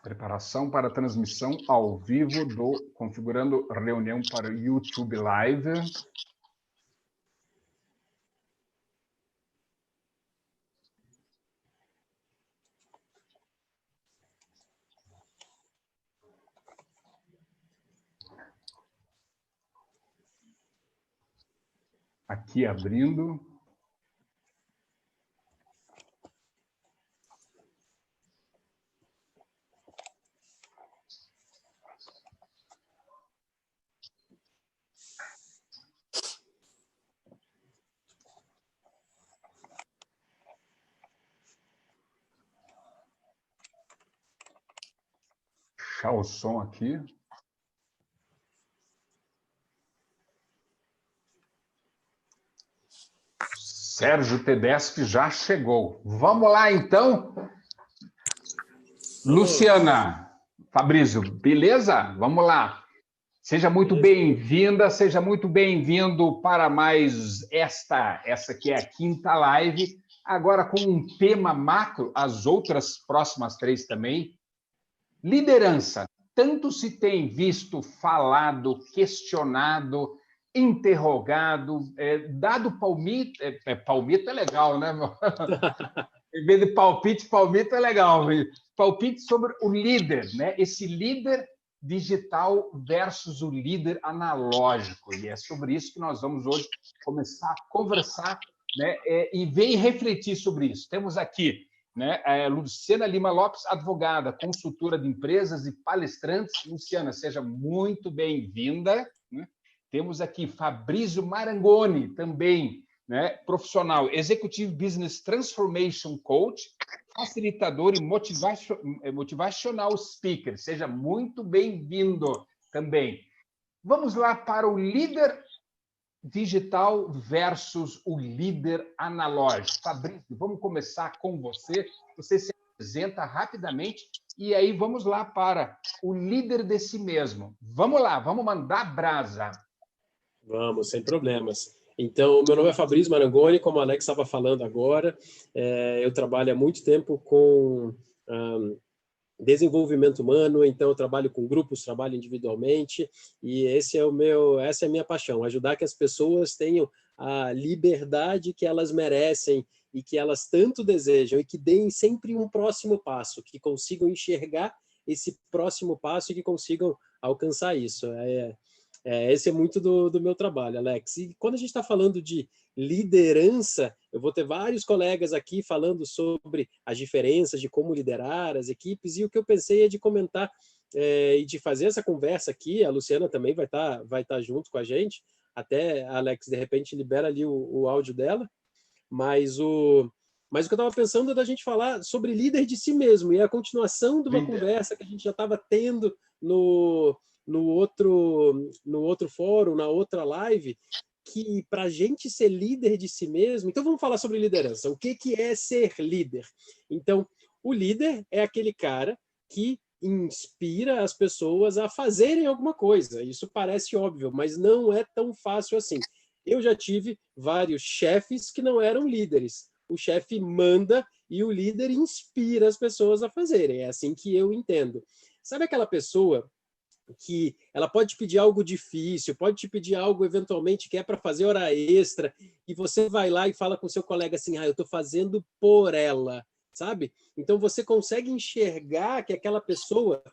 Preparação para a transmissão ao vivo configurando reunião para o YouTube Live. Aqui abrindo. Deixar o som aqui. Sérgio Tedeschi já chegou. Vamos lá, então. Luciana, Fabrício, beleza? Vamos lá. Seja muito bem-vinda, seja muito bem-vindo para mais essa que é a quinta live, agora com um tema macro, as outras próximas 3 também. Liderança. Tanto se tem visto, falado, questionado, interrogado, dado palmito. Palmito é legal, né, meu? Em vez de palpite, palmito é legal. Palpite sobre o líder, né? Esse líder digital versus o líder analógico. E é sobre isso que nós vamos hoje começar a conversar, né? E ver e refletir sobre isso. Temos aqui, né, Luciana Lima Lopes, advogada, consultora de empresas e palestrante. Luciana, seja muito bem-vinda. Né? Temos aqui Fabrício Marangoni, também, né, profissional, Executive Business Transformation Coach, facilitador e motivational speaker. Seja muito bem-vindo também. Vamos lá para o líder digital versus o líder analógico. Fabrício, vamos começar com você. Você se apresenta rapidamente e aí vamos lá para o líder de si mesmo. Vamos lá, vamos mandar brasa. Vamos, sem problemas. Então, meu nome é Fabrício Marangoni, como a Alex estava falando agora. Eu trabalho há muito tempo com desenvolvimento humano, então eu trabalho com grupos, trabalho individualmente, e essa é a minha paixão, ajudar que as pessoas tenham a liberdade que elas merecem e que elas tanto desejam, e que deem sempre um próximo passo, que consigam enxergar esse próximo passo e que consigam alcançar isso. Esse é muito do meu trabalho, Alex. E quando a gente está falando de liderança, eu vou ter vários colegas aqui falando sobre as diferenças de como liderar as equipes, e o que eu pensei é de comentar e de fazer essa conversa aqui. A Luciana também vai tá junto com a gente, até, Alex, de repente libera ali o áudio dela, mas o que eu estava pensando é da gente falar sobre líder de si mesmo, e é a continuação de uma conversa que a gente já estava tendo no outro fórum, na outra live, que para a gente ser líder de si mesmo... Então vamos falar sobre liderança. O que é ser líder? Então, o líder é aquele cara que inspira as pessoas a fazerem alguma coisa. Isso parece óbvio, mas não é tão fácil assim. Eu já tive vários chefes que não eram líderes. O chefe manda e o líder inspira as pessoas a fazerem. É assim que eu entendo. Sabe aquela pessoa que ela pode te pedir algo difícil, pode te pedir algo eventualmente que é para fazer hora extra, e você vai lá e fala com seu colega assim, eu estou fazendo por ela, sabe? Então você consegue enxergar que aquela pessoa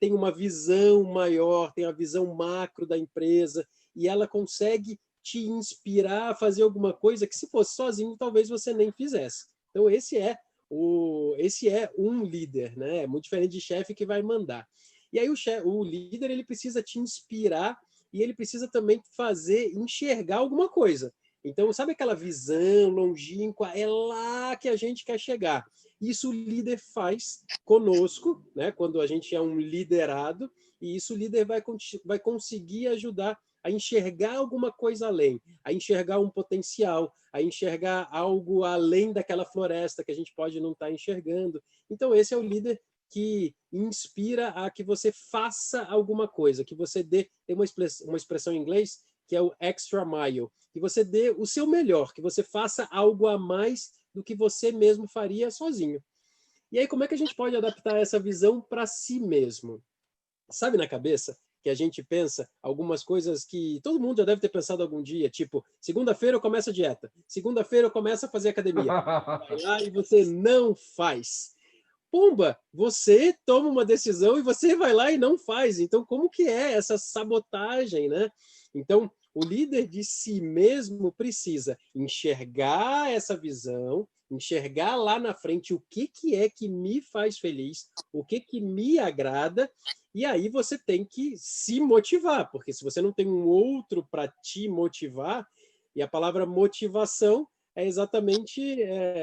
tem uma visão maior, tem a visão macro da empresa, e ela consegue te inspirar a fazer alguma coisa que, se fosse sozinho, talvez você nem fizesse. Então esse é um líder, né? É muito diferente de chefe que vai mandar. E aí o líder, ele precisa te inspirar e ele precisa também enxergar alguma coisa. Então, sabe aquela visão longínqua? É lá que a gente quer chegar. Isso o líder faz conosco, né? Quando a gente é um liderado, e isso o líder vai conseguir ajudar a enxergar alguma coisa além, a enxergar um potencial, a enxergar algo além daquela floresta que a gente pode não estar enxergando. Então, esse é o líder que inspira a que você faça alguma coisa, que você dê, tem uma expressão em inglês que é o extra mile, que você dê o seu melhor, que você faça algo a mais do que você mesmo faria sozinho. E aí, como é que a gente pode adaptar essa visão para si mesmo? Sabe, na cabeça, que a gente pensa algumas coisas que todo mundo já deve ter pensado algum dia, tipo, segunda-feira eu começo a dieta, segunda-feira eu começo a fazer academia. Vai lá e você não faz. Pumba, você toma uma decisão e você vai lá e não faz. Então, como que é essa sabotagem, né? Então, o líder de si mesmo precisa enxergar essa visão, enxergar lá na frente o que é que me faz feliz, o que me agrada, e aí você tem que se motivar, porque se você não tem um outro para te motivar, e a palavra motivação é exatamente,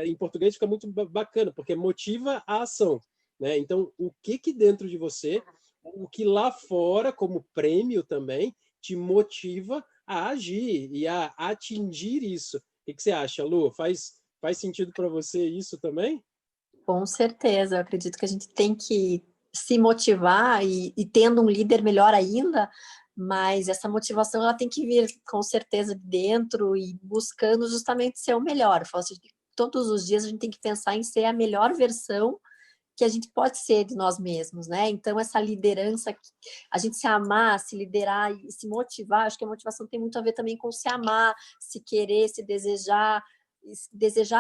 em português fica muito bacana, porque motiva a ação, né? Então, o que dentro de você, o que lá fora, como prêmio também, te motiva a agir e a atingir isso. O que você acha, Lu? Faz sentido para você isso também? Com certeza, eu acredito que a gente tem que se motivar e tendo um líder melhor ainda, mas essa motivação ela tem que vir com certeza de dentro e buscando justamente ser o melhor. Eu falo assim, todos os dias a gente tem que pensar em ser a melhor versão que a gente pode ser de nós mesmos, né? Então, essa liderança, a gente se amar, se liderar e se motivar, acho que a motivação tem muito a ver também com se amar, se querer, se desejar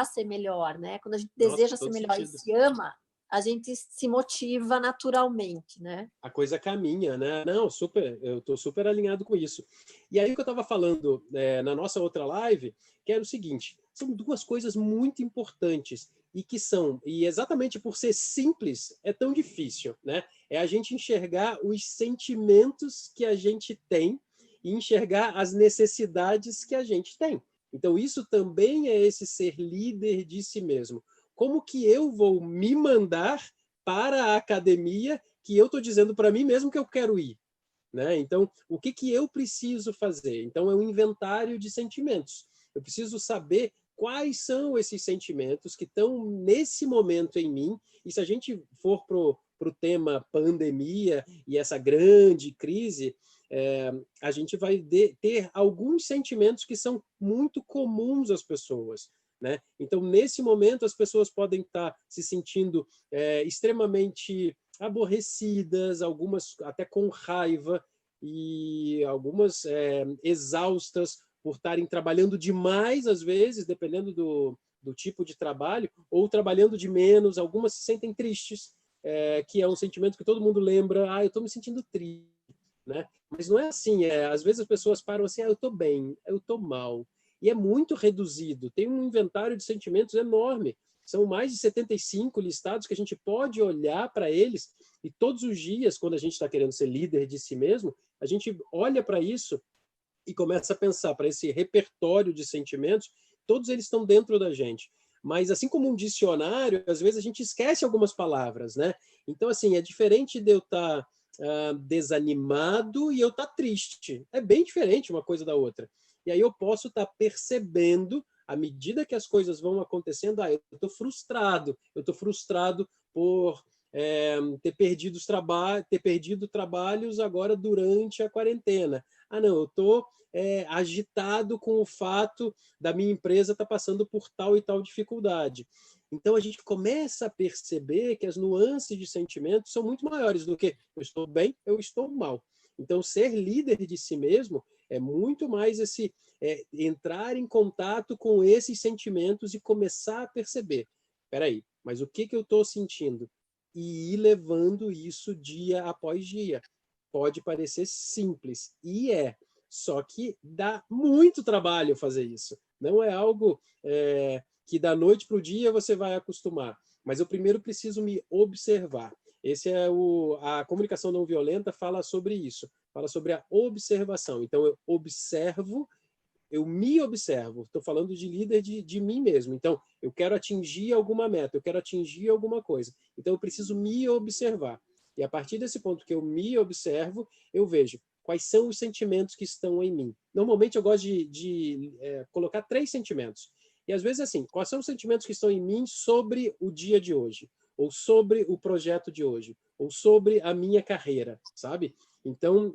ser melhor, né? Quando a gente deseja ser melhor e se ama, a gente se motiva naturalmente, né? A coisa caminha, né? Não, super, eu estou super alinhado com isso. E aí o que eu estava falando na nossa outra live, que era o seguinte, são duas coisas muito importantes e exatamente por ser simples, é tão difícil, né? É a gente enxergar os sentimentos que a gente tem e enxergar as necessidades que a gente tem. Então, isso também é esse ser líder de si mesmo. Como que eu vou me mandar para a academia que eu estou dizendo para mim mesmo que eu quero ir? Né? Então, o que eu preciso fazer? Então, é um inventário de sentimentos. Eu preciso saber quais são esses sentimentos que estão nesse momento em mim. E se a gente for para o tema pandemia e essa grande crise, a gente vai ter alguns sentimentos que são muito comuns às pessoas. Né? Então, nesse momento, as pessoas podem estar se sentindo extremamente aborrecidas, algumas até com raiva e algumas exaustas por estarem trabalhando demais, às vezes, dependendo do tipo de trabalho, ou trabalhando de menos. Algumas se sentem tristes, que é um sentimento que todo mundo lembra, eu estou me sentindo triste. Né? Mas não é assim, às vezes as pessoas param assim, eu estou bem, eu estou mal. E é muito reduzido, tem um inventário de sentimentos enorme. São mais de 75 listados que a gente pode olhar para eles e todos os dias, quando a gente está querendo ser líder de si mesmo, a gente olha para isso e começa a pensar para esse repertório de sentimentos, todos eles estão dentro da gente. Mas assim como um dicionário, às vezes a gente esquece algumas palavras, né? Então, assim, é diferente de eu estar desanimado e eu estar triste. É bem diferente uma coisa da outra. E aí eu posso estar percebendo, à medida que as coisas vão acontecendo, eu estou frustrado por ter perdido trabalhos agora durante a quarentena. Não, eu estou agitado com o fato da minha empresa estar passando por tal e tal dificuldade. Então, a gente começa a perceber que as nuances de sentimentos são muito maiores do que eu estou bem, eu estou mal. Então, ser líder de si mesmo é muito mais entrar em contato com esses sentimentos e começar a perceber. Espera aí, mas o que eu estou sentindo? E ir levando isso dia após dia. Pode parecer simples, e só que dá muito trabalho fazer isso. Não é algo que da noite para o dia você vai acostumar. Mas eu primeiro preciso me observar. A comunicação não violenta fala sobre isso, fala sobre a observação. Então, eu me observo. Estou falando de líder de mim mesmo. Então, eu quero atingir alguma meta, eu quero atingir alguma coisa. Então, eu preciso me observar. E a partir desse ponto que eu me observo, eu vejo quais são os sentimentos que estão em mim. Normalmente, eu gosto de colocar 3 sentimentos. E, às vezes, assim, quais são os sentimentos que estão em mim sobre o dia de hoje? Ou sobre o projeto de hoje? Ou sobre a minha carreira, sabe? Então,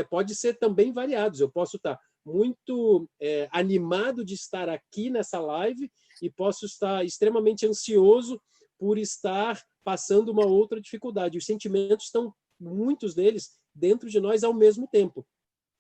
pode ser também variados. Eu posso estar muito animado de estar aqui nessa live e posso estar extremamente ansioso por estar passando uma outra dificuldade. Os sentimentos estão, muitos deles, dentro de nós ao mesmo tempo.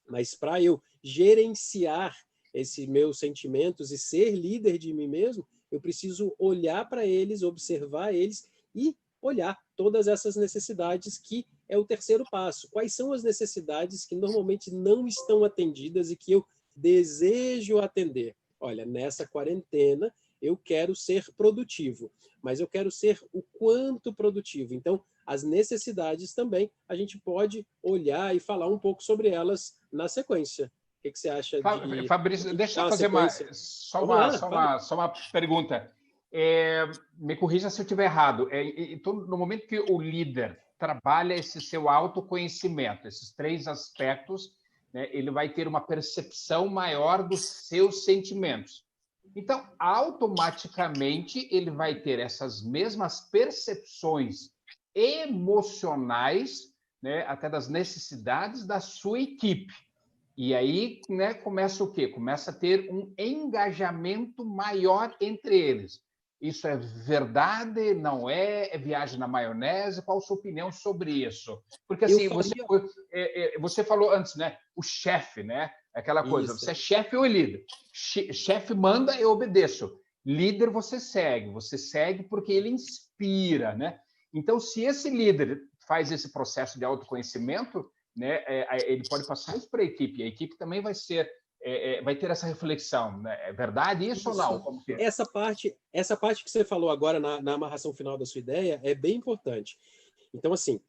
Mas para eu gerenciar esses meus sentimentos e ser líder de mim mesmo, eu preciso olhar para eles, observar eles e olhar todas essas necessidades, que é o terceiro passo. Quais são as necessidades que normalmente não estão atendidas e que eu desejo atender? Olha, nessa quarentena eu quero ser produtivo, mas eu quero ser o quanto produtivo. Então, as necessidades também, a gente pode olhar e falar um pouco sobre elas na sequência. O que você acha de... Fabrício, deixa eu fazer só uma pergunta. Me corrija se eu estiver errado. Então, no momento que o líder trabalha esse seu autoconhecimento, esses 3 aspectos, né, ele vai ter uma percepção maior dos seus sentimentos. Então, automaticamente, ele vai ter essas mesmas percepções emocionais, né, até das necessidades da sua equipe. E aí, né, começa o quê? Começa a ter um engajamento maior entre eles. Isso é verdade? Não é? É viagem na maionese? Qual a sua opinião sobre isso? Porque assim, você falou antes, né? O chefe, né? Aquela coisa, você é chefe ou é líder? Chefe manda, eu obedeço. Líder você segue porque ele inspira, né? Então, se esse líder faz esse processo de autoconhecimento, né, ele pode passar isso para a equipe também vai ter essa reflexão, né? É verdade isso ou não? Como que é? Essa parte que você falou agora na amarração final da sua ideia é bem importante. Então, assim,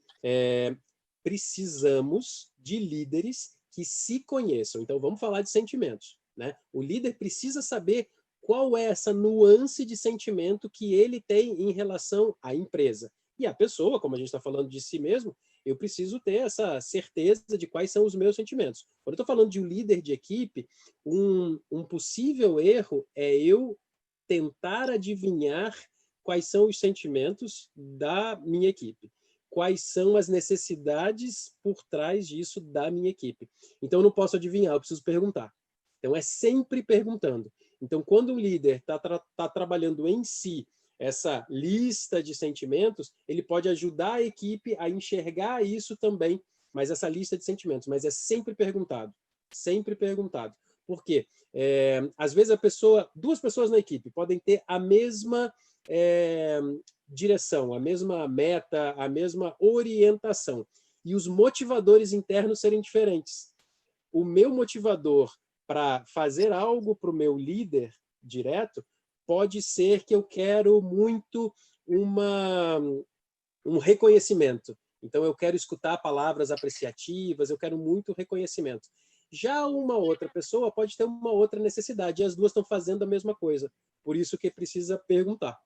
precisamos de líderes que se conheçam. Então, vamos falar de sentimentos, né? O líder precisa saber qual é essa nuance de sentimento que ele tem em relação à empresa. E a pessoa, como a gente está falando de si mesmo, eu preciso ter essa certeza de quais são os meus sentimentos. Quando eu estou falando de um líder de equipe, um possível erro é eu tentar adivinhar quais são os sentimentos da minha equipe, quais são as necessidades por trás disso da minha equipe. Então, eu não posso adivinhar, eu preciso perguntar. Então, é sempre perguntando. Então, quando um líder está trabalhando em si essa lista de sentimentos, ele pode ajudar a equipe a enxergar isso também, mas essa lista de sentimentos, mas é sempre perguntado. Sempre perguntado. Por quê? Às vezes duas pessoas na equipe podem ter a mesma direção, a mesma meta, a mesma orientação, e os motivadores internos serem diferentes. O meu motivador para fazer algo para o meu líder direto pode ser que eu quero muito um reconhecimento. Então, eu quero escutar palavras apreciativas, eu quero muito reconhecimento. Já uma outra pessoa pode ter uma outra necessidade, e as duas estão fazendo a mesma coisa. Por isso que precisa perguntar.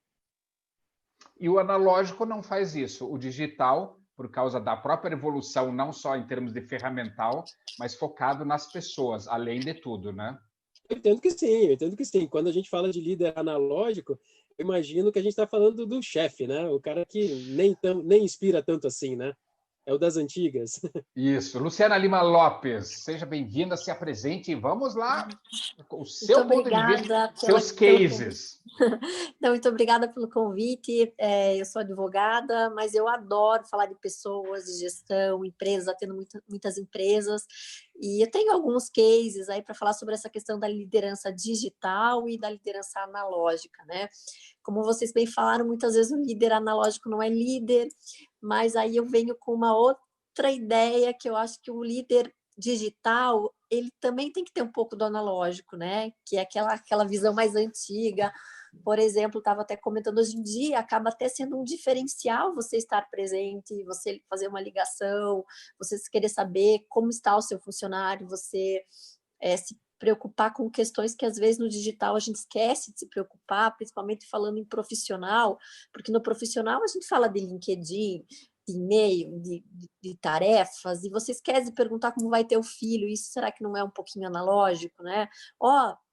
E o analógico não faz isso. O digital, por causa da própria evolução, não só em termos de ferramental, mas focado nas pessoas, além de tudo, né? Eu entendo que sim. Quando a gente fala de líder analógico, eu imagino que a gente está falando do chefe, né? O cara que nem inspira tanto assim, né? É o das antigas. Isso. Luciana Lima Lopes, seja bem-vinda, se apresente e vamos lá com o seu ponto de vista, seus cases. Então, muito obrigada pelo convite. Eu sou advogada, mas eu adoro falar de pessoas, de gestão, empresas, atendo muitas empresas. E eu tenho alguns cases aí para falar sobre essa questão da liderança digital e da liderança analógica, né? Como vocês bem falaram, muitas vezes o líder analógico não é líder, mas aí eu venho com uma outra ideia que eu acho que o líder digital, ele também tem que ter um pouco do analógico, né? Que é aquela visão mais antiga. Por exemplo, estava até comentando, hoje em dia acaba até sendo um diferencial você estar presente, você fazer uma ligação, você querer saber como está o seu funcionário, você se preocupar com questões que às vezes no digital a gente esquece de se preocupar, principalmente falando em profissional, porque no profissional a gente fala de LinkedIn, de e-mail, de tarefas, e você esquece de perguntar como vai ter o filho, isso será que não é um pouquinho analógico, né?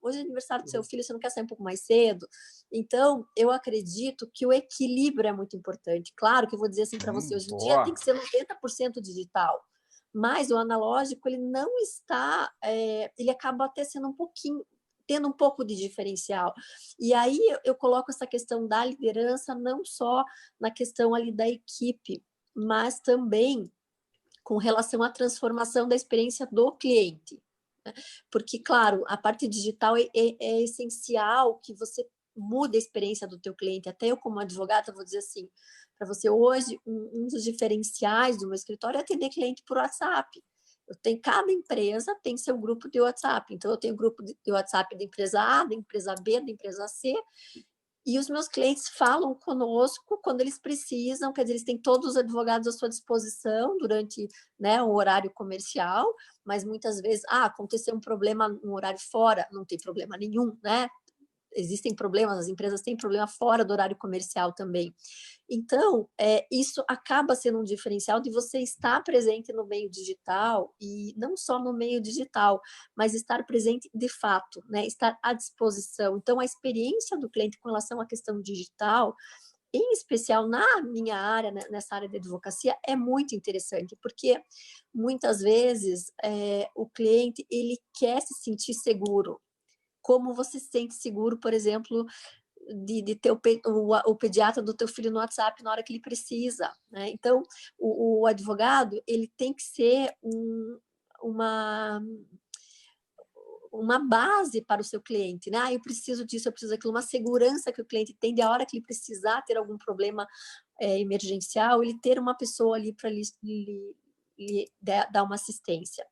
Hoje é aniversário do seu filho, você não quer sair um pouco mais cedo? Então, eu acredito que o equilíbrio é muito importante. Claro que eu vou dizer assim para você, hoje em dia tem que ser 90% digital, mas o analógico, ele não está, ele acaba até sendo um pouquinho, tendo um pouco de diferencial. E aí eu coloco essa questão da liderança não só na questão ali da equipe, mas também com relação à transformação da experiência do cliente. Porque, claro, a parte digital é essencial que você mude a experiência do teu cliente. Até eu, como advogada, vou dizer assim, para você hoje, um dos diferenciais do meu escritório é atender cliente por WhatsApp. Cada empresa tem seu grupo de WhatsApp. Então, eu tenho grupo de WhatsApp da empresa A, da empresa B, da empresa C, e os meus clientes falam conosco quando eles precisam, quer dizer, eles têm todos os advogados à sua disposição durante, né, o horário comercial, mas muitas vezes, aconteceu um problema no horário fora, não tem problema nenhum, né? Existem problemas, as empresas têm problema fora do horário comercial também. Então, isso acaba sendo um diferencial de você estar presente no meio digital, e não só no meio digital, mas estar presente de fato, né? Estar à disposição. Então, a experiência do cliente com relação à questão digital, em especial na minha área, né, nessa área de advocacia, é muito interessante, porque muitas vezes o cliente ele quer se sentir seguro. Como você se sente seguro, por exemplo, de ter o pediatra do teu filho no WhatsApp na hora que ele precisa, né? Então, o advogado, ele tem que ser uma base para o seu cliente, né? Eu preciso disso, eu preciso daquilo, uma segurança que o cliente tem de a hora que ele precisar ter algum problema emergencial, ele ter uma pessoa ali para lhe dar uma assistência.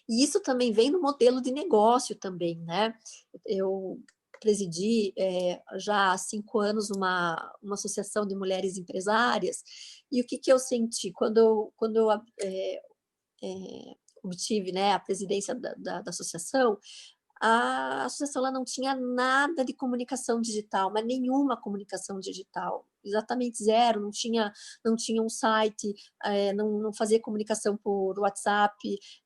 E isso também vem no modelo de negócio também, né? Eu presidi já há 5 anos uma associação de mulheres empresárias, e o que eu senti quando eu obtive, né, a presidência da associação. A associação ela não tinha nada de comunicação digital, mas nenhuma comunicação digital, exatamente zero, não tinha um site, não fazia comunicação por WhatsApp,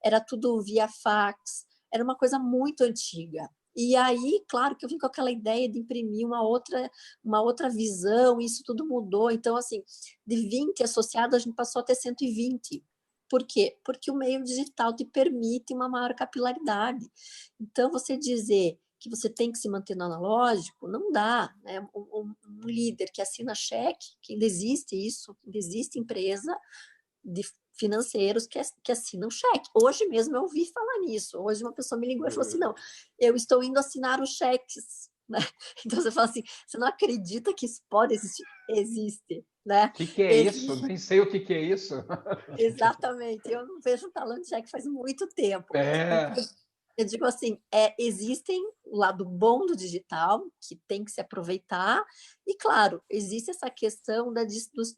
era tudo via fax, era uma coisa muito antiga. E aí, claro que eu vim com aquela ideia de imprimir uma outra visão, e isso tudo mudou. Então, assim, de 20 associados, a gente passou a ter 120. Por quê? Porque o meio digital te permite uma maior capilaridade. Então, você dizer que você tem que se manter no analógico, não dá, né? Um líder que assina cheque, que ainda existe isso, ainda existe empresa de financeiros que assinam cheque. Hoje mesmo eu ouvi falar nisso. Hoje uma pessoa me ligou e falou assim, não, eu estou indo assinar os cheques. Né? Então você fala assim, você não acredita que isso pode existir? Existe. Né? O que é isso? Nem sei o que é isso. Exatamente. Eu não vejo um talão de cheque faz muito tempo. Eu digo assim, existem o lado bom do digital, que tem que se aproveitar, e, claro, existe essa questão do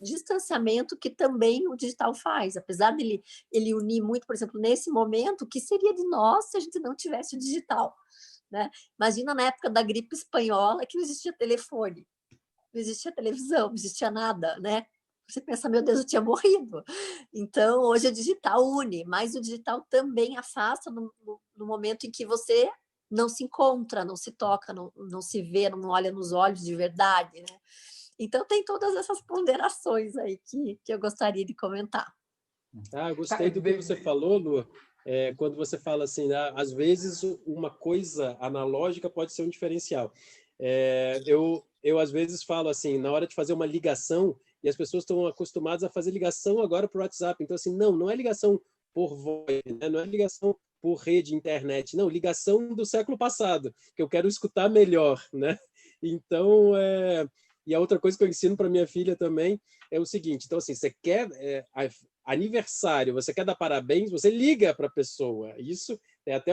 distanciamento que também o digital faz, apesar dele ele unir muito, por exemplo, nesse momento, o que seria de nós se a gente não tivesse o digital? Né? Imagina na época da gripe espanhola, que não existia telefone, não existia televisão, não existia nada, né? Você pensa, meu Deus, eu tinha morrido. Então, hoje o digital une, mas o digital também afasta no momento em que você não se encontra, não se toca, não se vê, não olha nos olhos de verdade, né? Então, tem todas essas ponderações aí que eu gostaria de comentar. Gostei do que você falou, Lu. Quando você fala assim, né, às vezes uma coisa analógica pode ser um diferencial. Eu às vezes falo assim, na hora de fazer uma ligação, e as pessoas estão acostumadas a fazer ligação agora por WhatsApp. Então, assim, não é ligação por voz, né? Não é ligação por rede, internet. Não, ligação do século passado, que eu quero escutar melhor, né? Então, e a outra coisa que eu ensino para minha filha também é o seguinte. Então, assim, você quer aniversário, você quer dar parabéns, você liga para a pessoa. Isso é até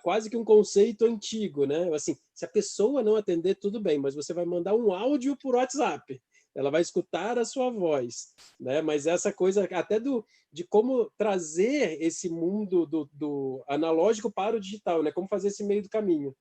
quase que um conceito antigo, né? Assim, se a pessoa não atender, tudo bem, mas você vai mandar um áudio por WhatsApp. Ela vai escutar a sua voz, né? Mas essa coisa até de como trazer esse mundo do analógico para o digital, né? Como fazer esse meio do caminho.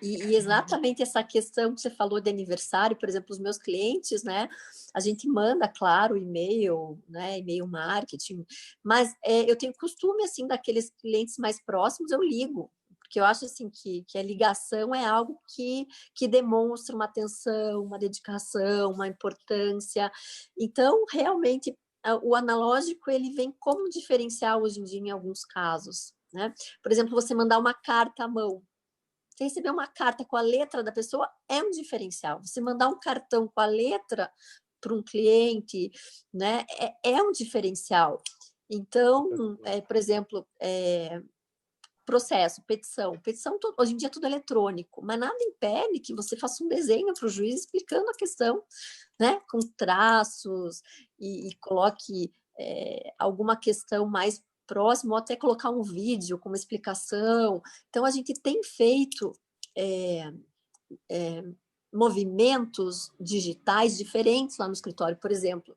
E exatamente essa questão que você falou de aniversário, por exemplo, os meus clientes, né? A gente manda, claro, e-mail, né? E-mail marketing, mas eu tenho costume, assim, daqueles clientes mais próximos, eu ligo, porque eu acho, assim, que a ligação é algo que demonstra uma atenção, uma dedicação, uma importância. Então, realmente, o analógico, ele vem como diferencial hoje em dia em alguns casos, né? Por exemplo, você mandar uma carta à mão, Você receber uma carta com a letra da pessoa é um diferencial. Você mandar um cartão com a letra para um cliente, né, é um diferencial. Então, por exemplo, processo, petição. Petição, hoje em dia, é tudo eletrônico, mas nada impede que você faça um desenho para o juiz explicando a questão, né, com traços, e coloque alguma questão mais próxima, ou até colocar um vídeo com uma explicação. Então, a gente tem feito movimentos digitais diferentes lá no escritório. Por exemplo,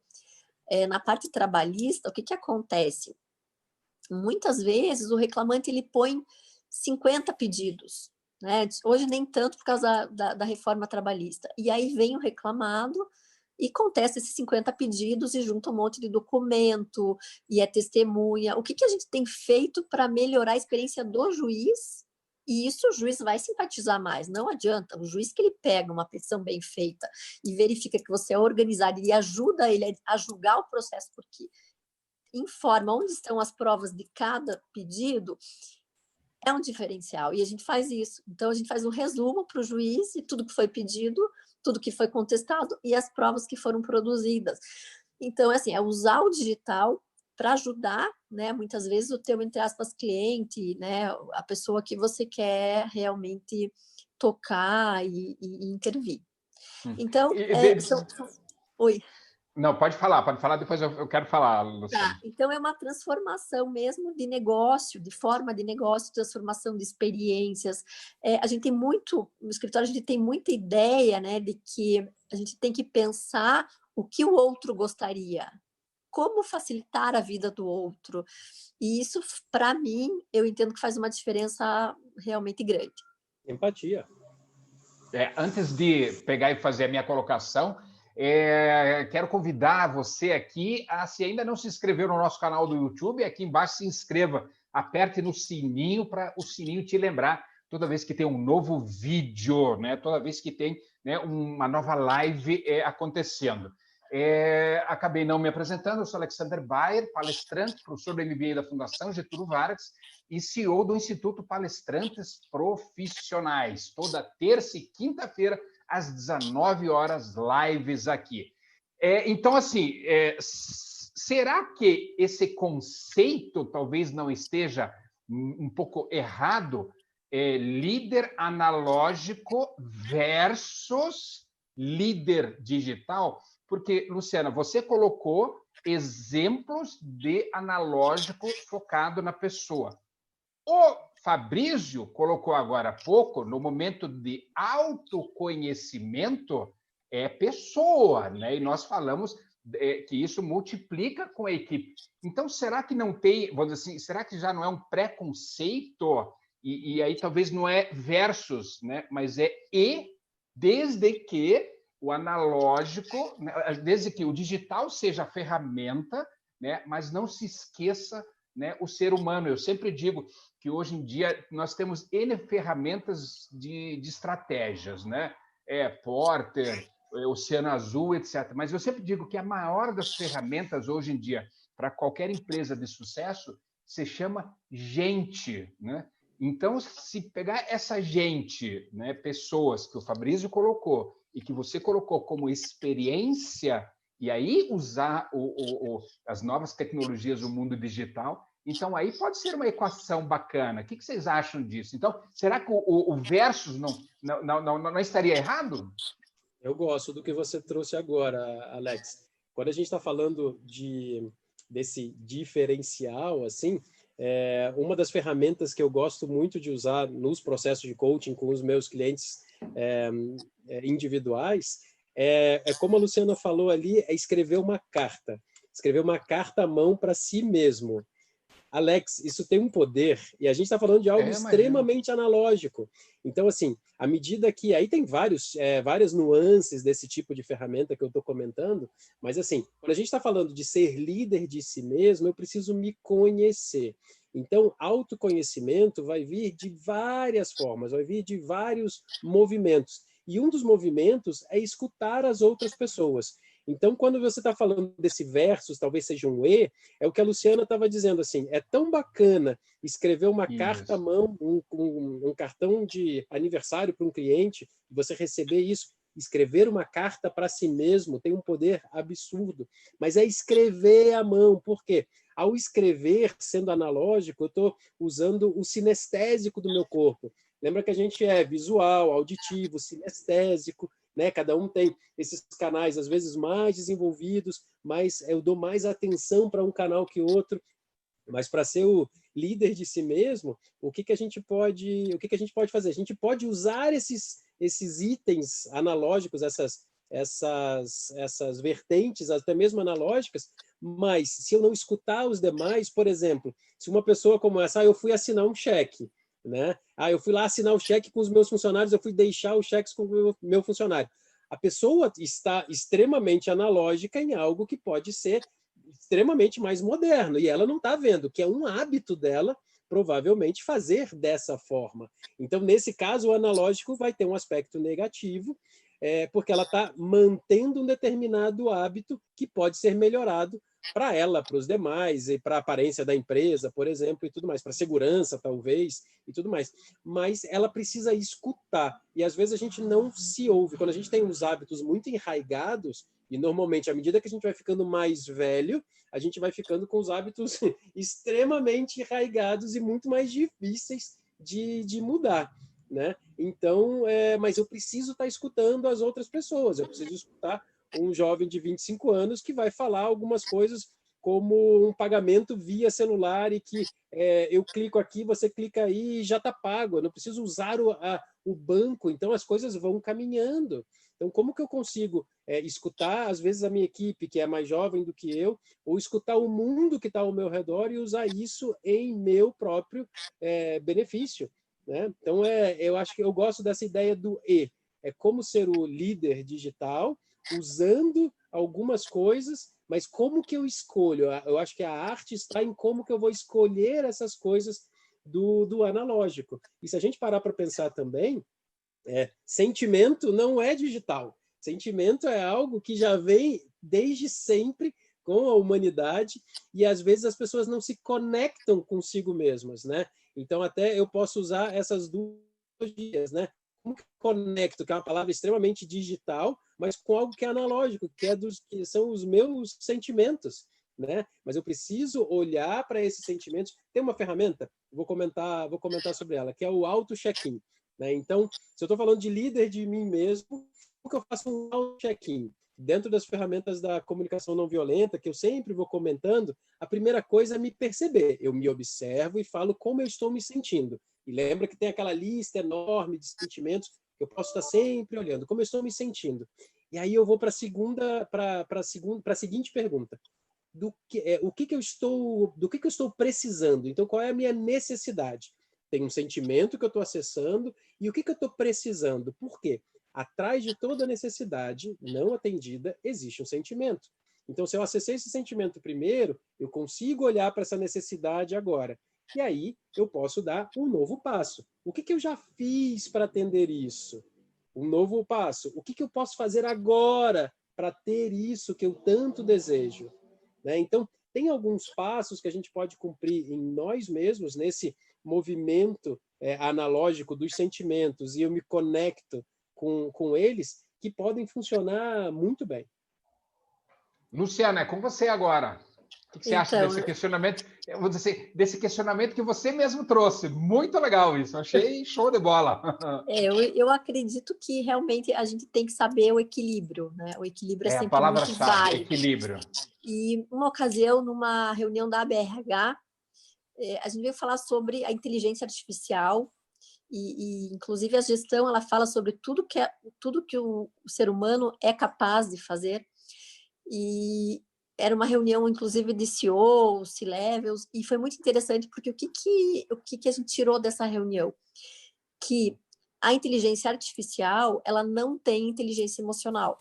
na parte trabalhista, o que acontece? Muitas vezes o reclamante ele põe 50 pedidos, né? Hoje nem tanto por causa da reforma trabalhista. E aí vem o reclamado e contesta esses 50 pedidos e junta um monte de documento e é testemunha. O que a gente tem feito para melhorar a experiência do juiz? E isso o juiz vai simpatizar mais, não adianta. O juiz que ele pega uma petição bem feita e verifica que você é organizado e ajuda ele a julgar o processo, porque informa onde estão as provas de cada pedido, é um diferencial. E a gente faz isso. Então, a gente faz um resumo para o juiz de tudo que foi pedido, tudo que foi contestado e as provas que foram produzidas. Então, assim, é usar o digital para ajudar, né, muitas vezes o teu, entre aspas, cliente, né, a pessoa que você quer realmente tocar e intervir. Então, Oi. Não, pode falar, depois eu quero falar, Luciana. Tá, então é uma transformação mesmo de negócio, de forma de negócio, transformação de experiências. A gente tem muito, no escritório a gente tem muita ideia, né, de que a gente tem que pensar o que o outro gostaria, como facilitar a vida do outro. E isso, para mim, eu entendo que faz uma diferença realmente grande. Empatia. Antes de pegar e fazer a minha colocação, quero convidar você aqui a, se ainda não se inscreveu no nosso canal do YouTube, aqui embaixo se inscreva, aperte no sininho para o sininho te lembrar toda vez que tem um novo vídeo, né? Toda vez que tem, né, uma nova live acontecendo. Acabei não me apresentando, eu sou Alexander Bayer, palestrante, professor do MBA da Fundação Getúlio Vargas e CEO do Instituto Palestrantes Profissionais. Toda terça e quinta-feira, às 19 horas, lives aqui. Então, assim, será que esse conceito talvez não esteja um pouco errado? Líder analógico versus líder digital? Porque, Luciana, você colocou exemplos de analógico focado na pessoa. O Fabrício colocou agora há pouco, no momento de autoconhecimento, pessoa, né? E nós falamos que isso multiplica com a equipe. Então, será que não tem, vamos dizer assim, será que já não é um preconceito? E aí talvez não é versus, né? Mas desde que o analógico, né? Desde que o digital seja a ferramenta, né? Mas não se esqueça, né, o ser humano. Eu sempre digo que hoje em dia nós temos N ferramentas de estratégias, né? Porter, Oceano Azul, etc. Mas eu sempre digo que a maior das ferramentas hoje em dia para qualquer empresa de sucesso se chama gente, né? Então, se pegar essa gente, né, pessoas que o Fabrício colocou e que você colocou como experiência, e aí usar as novas tecnologias do mundo digital, então aí pode ser uma equação bacana. O que vocês acham disso? Então, será que o versus não estaria errado? Eu gosto do que você trouxe agora, Alex. Quando a gente está falando desse diferencial, assim, uma das ferramentas que eu gosto muito de usar nos processos de coaching com os meus clientes individuais como a Luciana falou ali, escrever uma carta à mão para si mesmo. Alex, isso tem um poder, e a gente está falando de algo extremamente analógico. Então, assim, à medida que... Aí tem várias nuances desse tipo de ferramenta que eu estou comentando, mas, assim, quando a gente está falando de ser líder de si mesmo, eu preciso me conhecer. Então, autoconhecimento vai vir de várias formas, vai vir de vários movimentos. E um dos movimentos é escutar as outras pessoas. Então, quando você está falando desse versus, talvez seja um E, é o que a Luciana estava dizendo, assim, é tão bacana escrever uma carta à mão, um cartão de aniversário para um cliente, você receber isso, escrever uma carta para si mesmo tem um poder absurdo, mas é escrever à mão, por quê? Ao escrever, sendo analógico, eu estou usando o sinestésico do meu corpo. Lembra que a gente é visual, auditivo, sinestésico, né? Cada um tem esses canais, às vezes, mais desenvolvidos, mas eu dou mais atenção para um canal que outro. Mas para ser o líder de si mesmo, o que a gente pode fazer? A gente pode usar esses itens analógicos, essas vertentes, até mesmo analógicas, mas se eu não escutar os demais, por exemplo, se uma pessoa como essa, eu fui assinar um cheque, né? Eu fui lá assinar o cheque com os meus funcionários, eu fui deixar os cheques com o meu funcionário. A pessoa está extremamente analógica em algo que pode ser extremamente mais moderno, e ela não está vendo que é um hábito dela, provavelmente, fazer dessa forma. Então, nesse caso, o analógico vai ter um aspecto negativo, porque ela está mantendo um determinado hábito que pode ser melhorado para ela, para os demais, e para a aparência da empresa, por exemplo, e tudo mais, para a segurança, talvez, e tudo mais. Mas ela precisa escutar, e às vezes a gente não se ouve. Quando a gente tem uns hábitos muito enraigados, e normalmente, à medida que a gente vai ficando mais velho, a gente vai ficando com os hábitos extremamente enraigados e muito mais difíceis de mudar, né? Então, mas eu preciso estar escutando as outras pessoas, eu preciso escutar um jovem de 25 anos que vai falar algumas coisas como um pagamento via celular e que eu clico aqui, você clica aí e já está pago, eu não preciso usar o banco, então as coisas vão caminhando. Então, como que eu consigo escutar, às vezes, a minha equipe, que é mais jovem do que eu, ou escutar o mundo que está ao meu redor e usar isso em meu próprio benefício, né? Então, eu acho que eu gosto dessa ideia do E. É como ser o líder digital, usando algumas coisas, mas como que eu escolho? Eu acho que a arte está em como que eu vou escolher essas coisas do analógico. E se a gente parar para pensar também, sentimento não é digital. Sentimento é algo que já vem desde sempre com a humanidade e às vezes as pessoas não se conectam consigo mesmas, né? Então até eu posso usar essas duas dias, né? Como que eu conecto, que é uma palavra extremamente digital, mas com algo que é analógico, que são os meus sentimentos, né? Mas eu preciso olhar para esses sentimentos. Tem uma ferramenta, vou comentar sobre ela, que é o auto-check-in. Né? Então, se eu estou falando de líder de mim mesmo, como que eu faço um auto-check-in? Dentro das ferramentas da comunicação não violenta, que eu sempre vou comentando, a primeira coisa é me perceber. Eu me observo e falo como eu estou me sentindo. E lembra que tem aquela lista enorme de sentimentos que eu posso estar sempre olhando. Como eu estou me sentindo? E aí eu vou para a seguinte pergunta. Do que eu estou precisando? Então, qual é a minha necessidade? Tem um sentimento que eu estou acessando e o que eu estou precisando? Por quê? Atrás de toda necessidade não atendida existe um sentimento. Então, se eu acessei esse sentimento primeiro, eu consigo olhar para essa necessidade agora. E aí eu posso dar um novo passo. O que eu já fiz para atender isso? Um novo passo. O que eu posso fazer agora para ter isso que eu tanto desejo? Né? Então, tem alguns passos que a gente pode cumprir em nós mesmos, nesse movimento analógico dos sentimentos, e eu me conecto com eles, que podem funcionar muito bem. Luciana, é com você agora. O que você acha desse questionamento? Eu vou dizer assim, desse questionamento que você mesmo trouxe. Muito legal isso. Achei show de bola. Eu acredito que realmente a gente tem que saber o equilíbrio, né? O equilíbrio é sempre a palavra-chave, muito válido. Equilíbrio. E uma ocasião, numa reunião da ABRH, a gente veio falar sobre a inteligência artificial e inclusive a gestão, ela fala sobre tudo que o ser humano é capaz de fazer. E era uma reunião, inclusive, de CEOs, C-levels, e foi muito interessante, porque o que a gente tirou dessa reunião? Que a inteligência artificial, ela não tem inteligência emocional.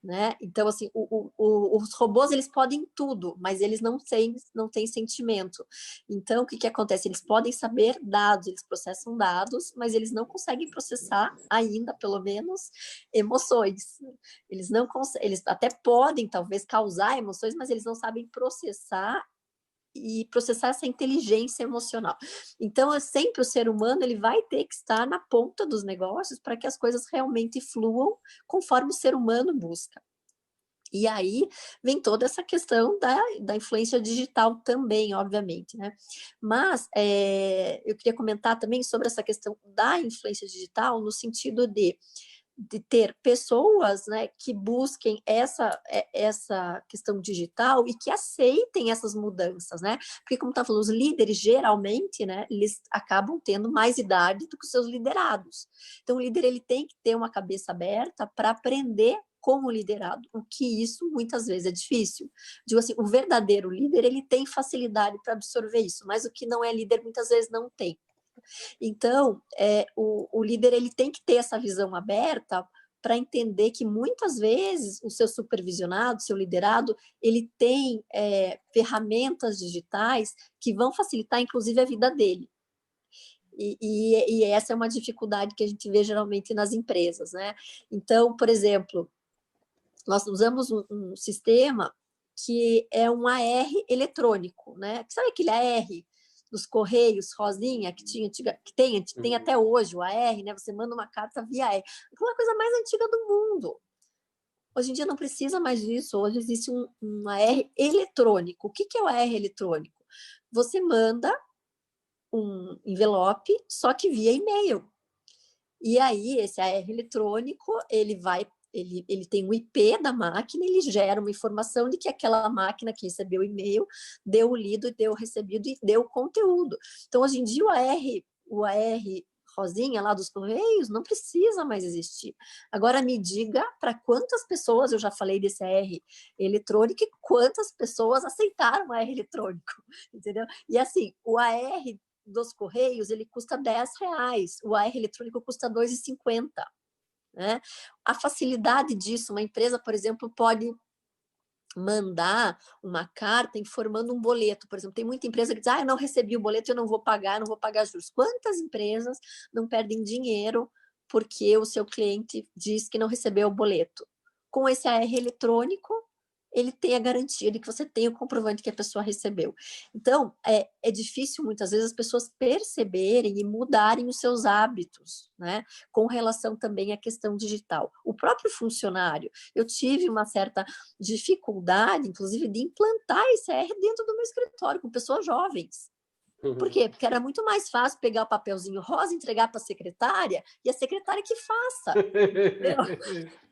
Né? Então, assim, os robôs, eles podem tudo, mas eles não têm sentimento. Então, o que acontece? Eles podem saber dados, eles processam dados, mas eles não conseguem processar ainda, pelo menos, emoções. Eles não eles até podem, talvez, causar emoções, mas eles não sabem processar essa inteligência emocional. Então, sempre o ser humano ele vai ter que estar na ponta dos negócios para que as coisas realmente fluam conforme o ser humano busca. E aí vem toda essa questão da influência digital também, obviamente, né? Mas eu queria comentar também sobre essa questão da influência digital no sentido de ter pessoas, né, que busquem essa questão digital e que aceitem essas mudanças, né? Porque, como está falando, os líderes, geralmente, né, eles acabam tendo mais idade do que os seus liderados. Então, o líder ele tem que ter uma cabeça aberta para aprender como liderado, o que isso muitas vezes é difícil. Digo assim, o verdadeiro líder ele tem facilidade para absorver isso, mas o que não é líder muitas vezes não tem. Então, o líder ele tem que ter essa visão aberta para entender que muitas vezes o seu supervisionado, seu liderado, ele tem ferramentas digitais que vão facilitar, inclusive, a vida dele. E essa é uma dificuldade que a gente vê geralmente nas empresas, né? Então, por exemplo, nós usamos um sistema que é um AR eletrônico, né? Sabe aquele AR dos Correios, rosinha, que tem até hoje o AR, né? Você manda uma carta via AR. É uma coisa mais antiga do mundo. Hoje em dia não precisa mais disso. Hoje existe um AR eletrônico. O que é o AR eletrônico? Você manda um envelope, só que via e-mail. E aí, esse AR eletrônico, ele tem o IP da máquina, ele gera uma informação de que aquela máquina que recebeu o e-mail deu o lido, deu o recebido e deu o conteúdo. Então, hoje em dia, o AR rosinha lá dos Correios não precisa mais existir. Agora, me diga para quantas pessoas, eu já falei desse AR eletrônico, e quantas pessoas aceitaram o AR eletrônico, entendeu? E assim, o AR dos Correios, ele custa R$10, o AR eletrônico custa R$2,50. Né? A facilidade disso, uma empresa, por exemplo, pode mandar uma carta informando um boleto, por exemplo, tem muita empresa que diz, eu não recebi o boleto, eu não vou pagar juros. Quantas empresas não perdem dinheiro porque o seu cliente diz que não recebeu o boleto? Com esse AR eletrônico, ele tem a garantia de que você tem o comprovante que a pessoa recebeu. Então, é difícil, muitas vezes, as pessoas perceberem e mudarem os seus hábitos, né? Com relação também à questão digital. O próprio funcionário, eu tive uma certa dificuldade, inclusive, de implantar esse AR dentro do meu escritório, com pessoas jovens. Por quê? Porque era muito mais fácil pegar o papelzinho rosa, entregar para a secretária, e a secretária que faça.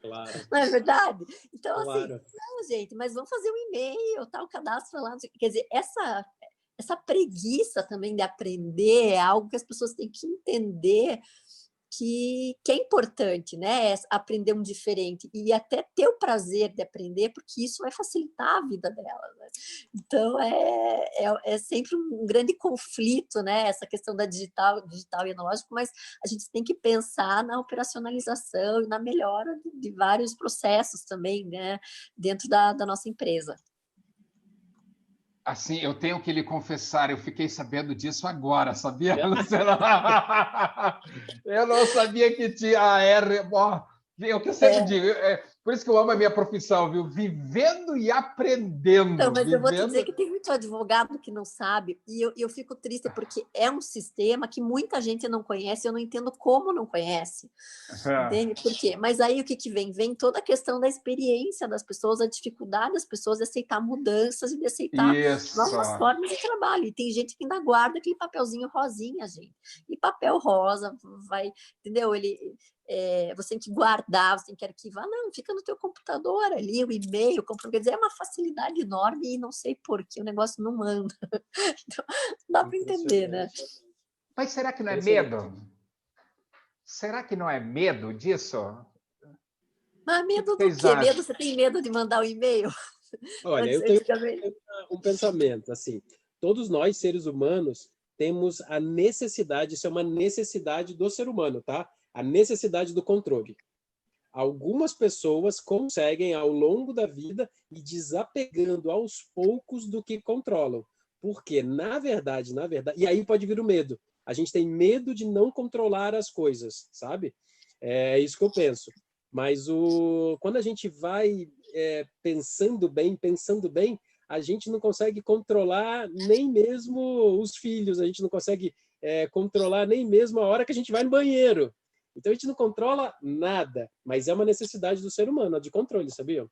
Claro. Não é verdade? Então, Claro. assim, não, gente, mas vamos fazer um e-mail, tal, cadastro lá. Quer dizer, essa preguiça também de aprender é algo que as pessoas têm que entender que é importante, né? Aprender um diferente e até ter o prazer de aprender, porque isso vai facilitar a vida dela, né? Então, é sempre um grande conflito, né? Essa questão da digital e analógico, mas a gente tem que pensar na operacionalização e na melhora de vários processos também, né? Dentro da nossa empresa. Assim, eu tenho que lhe confessar, eu fiquei sabendo disso agora, sabia, Luciana? Eu não sabia que tinha AR. É o que eu sempre digo, por isso que eu amo a minha profissão, viu? Vivendo e aprendendo. Então, mas eu vou te dizer que tem muito advogado que não sabe, e eu fico triste porque é um sistema que muita gente não conhece, eu não entendo como não conhece, entende? Por quê? Mas aí o que vem? Vem toda a questão da experiência das pessoas, a dificuldade das pessoas de aceitar mudanças e de aceitar novas formas de trabalho, e tem gente que ainda guarda aquele papelzinho rosinha, gente, e papel rosa, vai, entendeu? Você tem que guardar, você tem que arquivar, não, fica no teu computador ali, o e-mail, quer dizer, é uma facilidade enorme e não sei por que o negócio não anda. Então, dá para entender, né? Mas será que não é medo? Será que não é medo disso? Mas medo do quê? Medo, você tem medo de mandar um e-mail? Olha, eu tenho um pensamento, assim, todos nós, seres humanos, temos a necessidade, isso é uma necessidade do ser humano, tá? A necessidade do controle. algumas pessoas conseguem, ao longo da vida, ir desapegando aos poucos do que controlam. Porque, na verdade, e aí pode vir o medo. A gente tem medo de não controlar as coisas, sabe? É isso que eu penso. Mas quando a gente vai pensando bem, a gente não consegue controlar nem mesmo os filhos, a gente não consegue controlar nem mesmo a hora que a gente vai no banheiro. Então, a gente não controla nada, mas é uma necessidade do ser humano, de controle, sabia?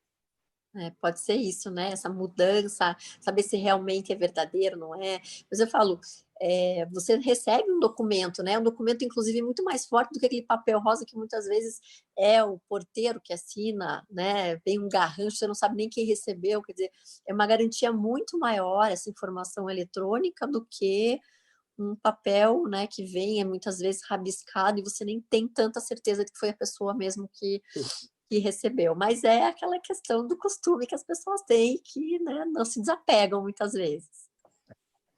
Pode ser isso, né? Essa mudança, saber se realmente é verdadeiro, não é? Mas eu falo, você recebe um documento, né? Um documento, inclusive, muito mais forte do que aquele papel rosa que muitas vezes é o porteiro que assina, né? Vem um garrancho, você não sabe nem quem recebeu. Quer dizer, é uma garantia muito maior essa informação eletrônica do que um papel, né, que vem muitas vezes rabiscado e você nem tem tanta certeza de que foi a pessoa mesmo que recebeu. Mas é aquela questão do costume que as pessoas têm que, né, não se desapegam muitas vezes.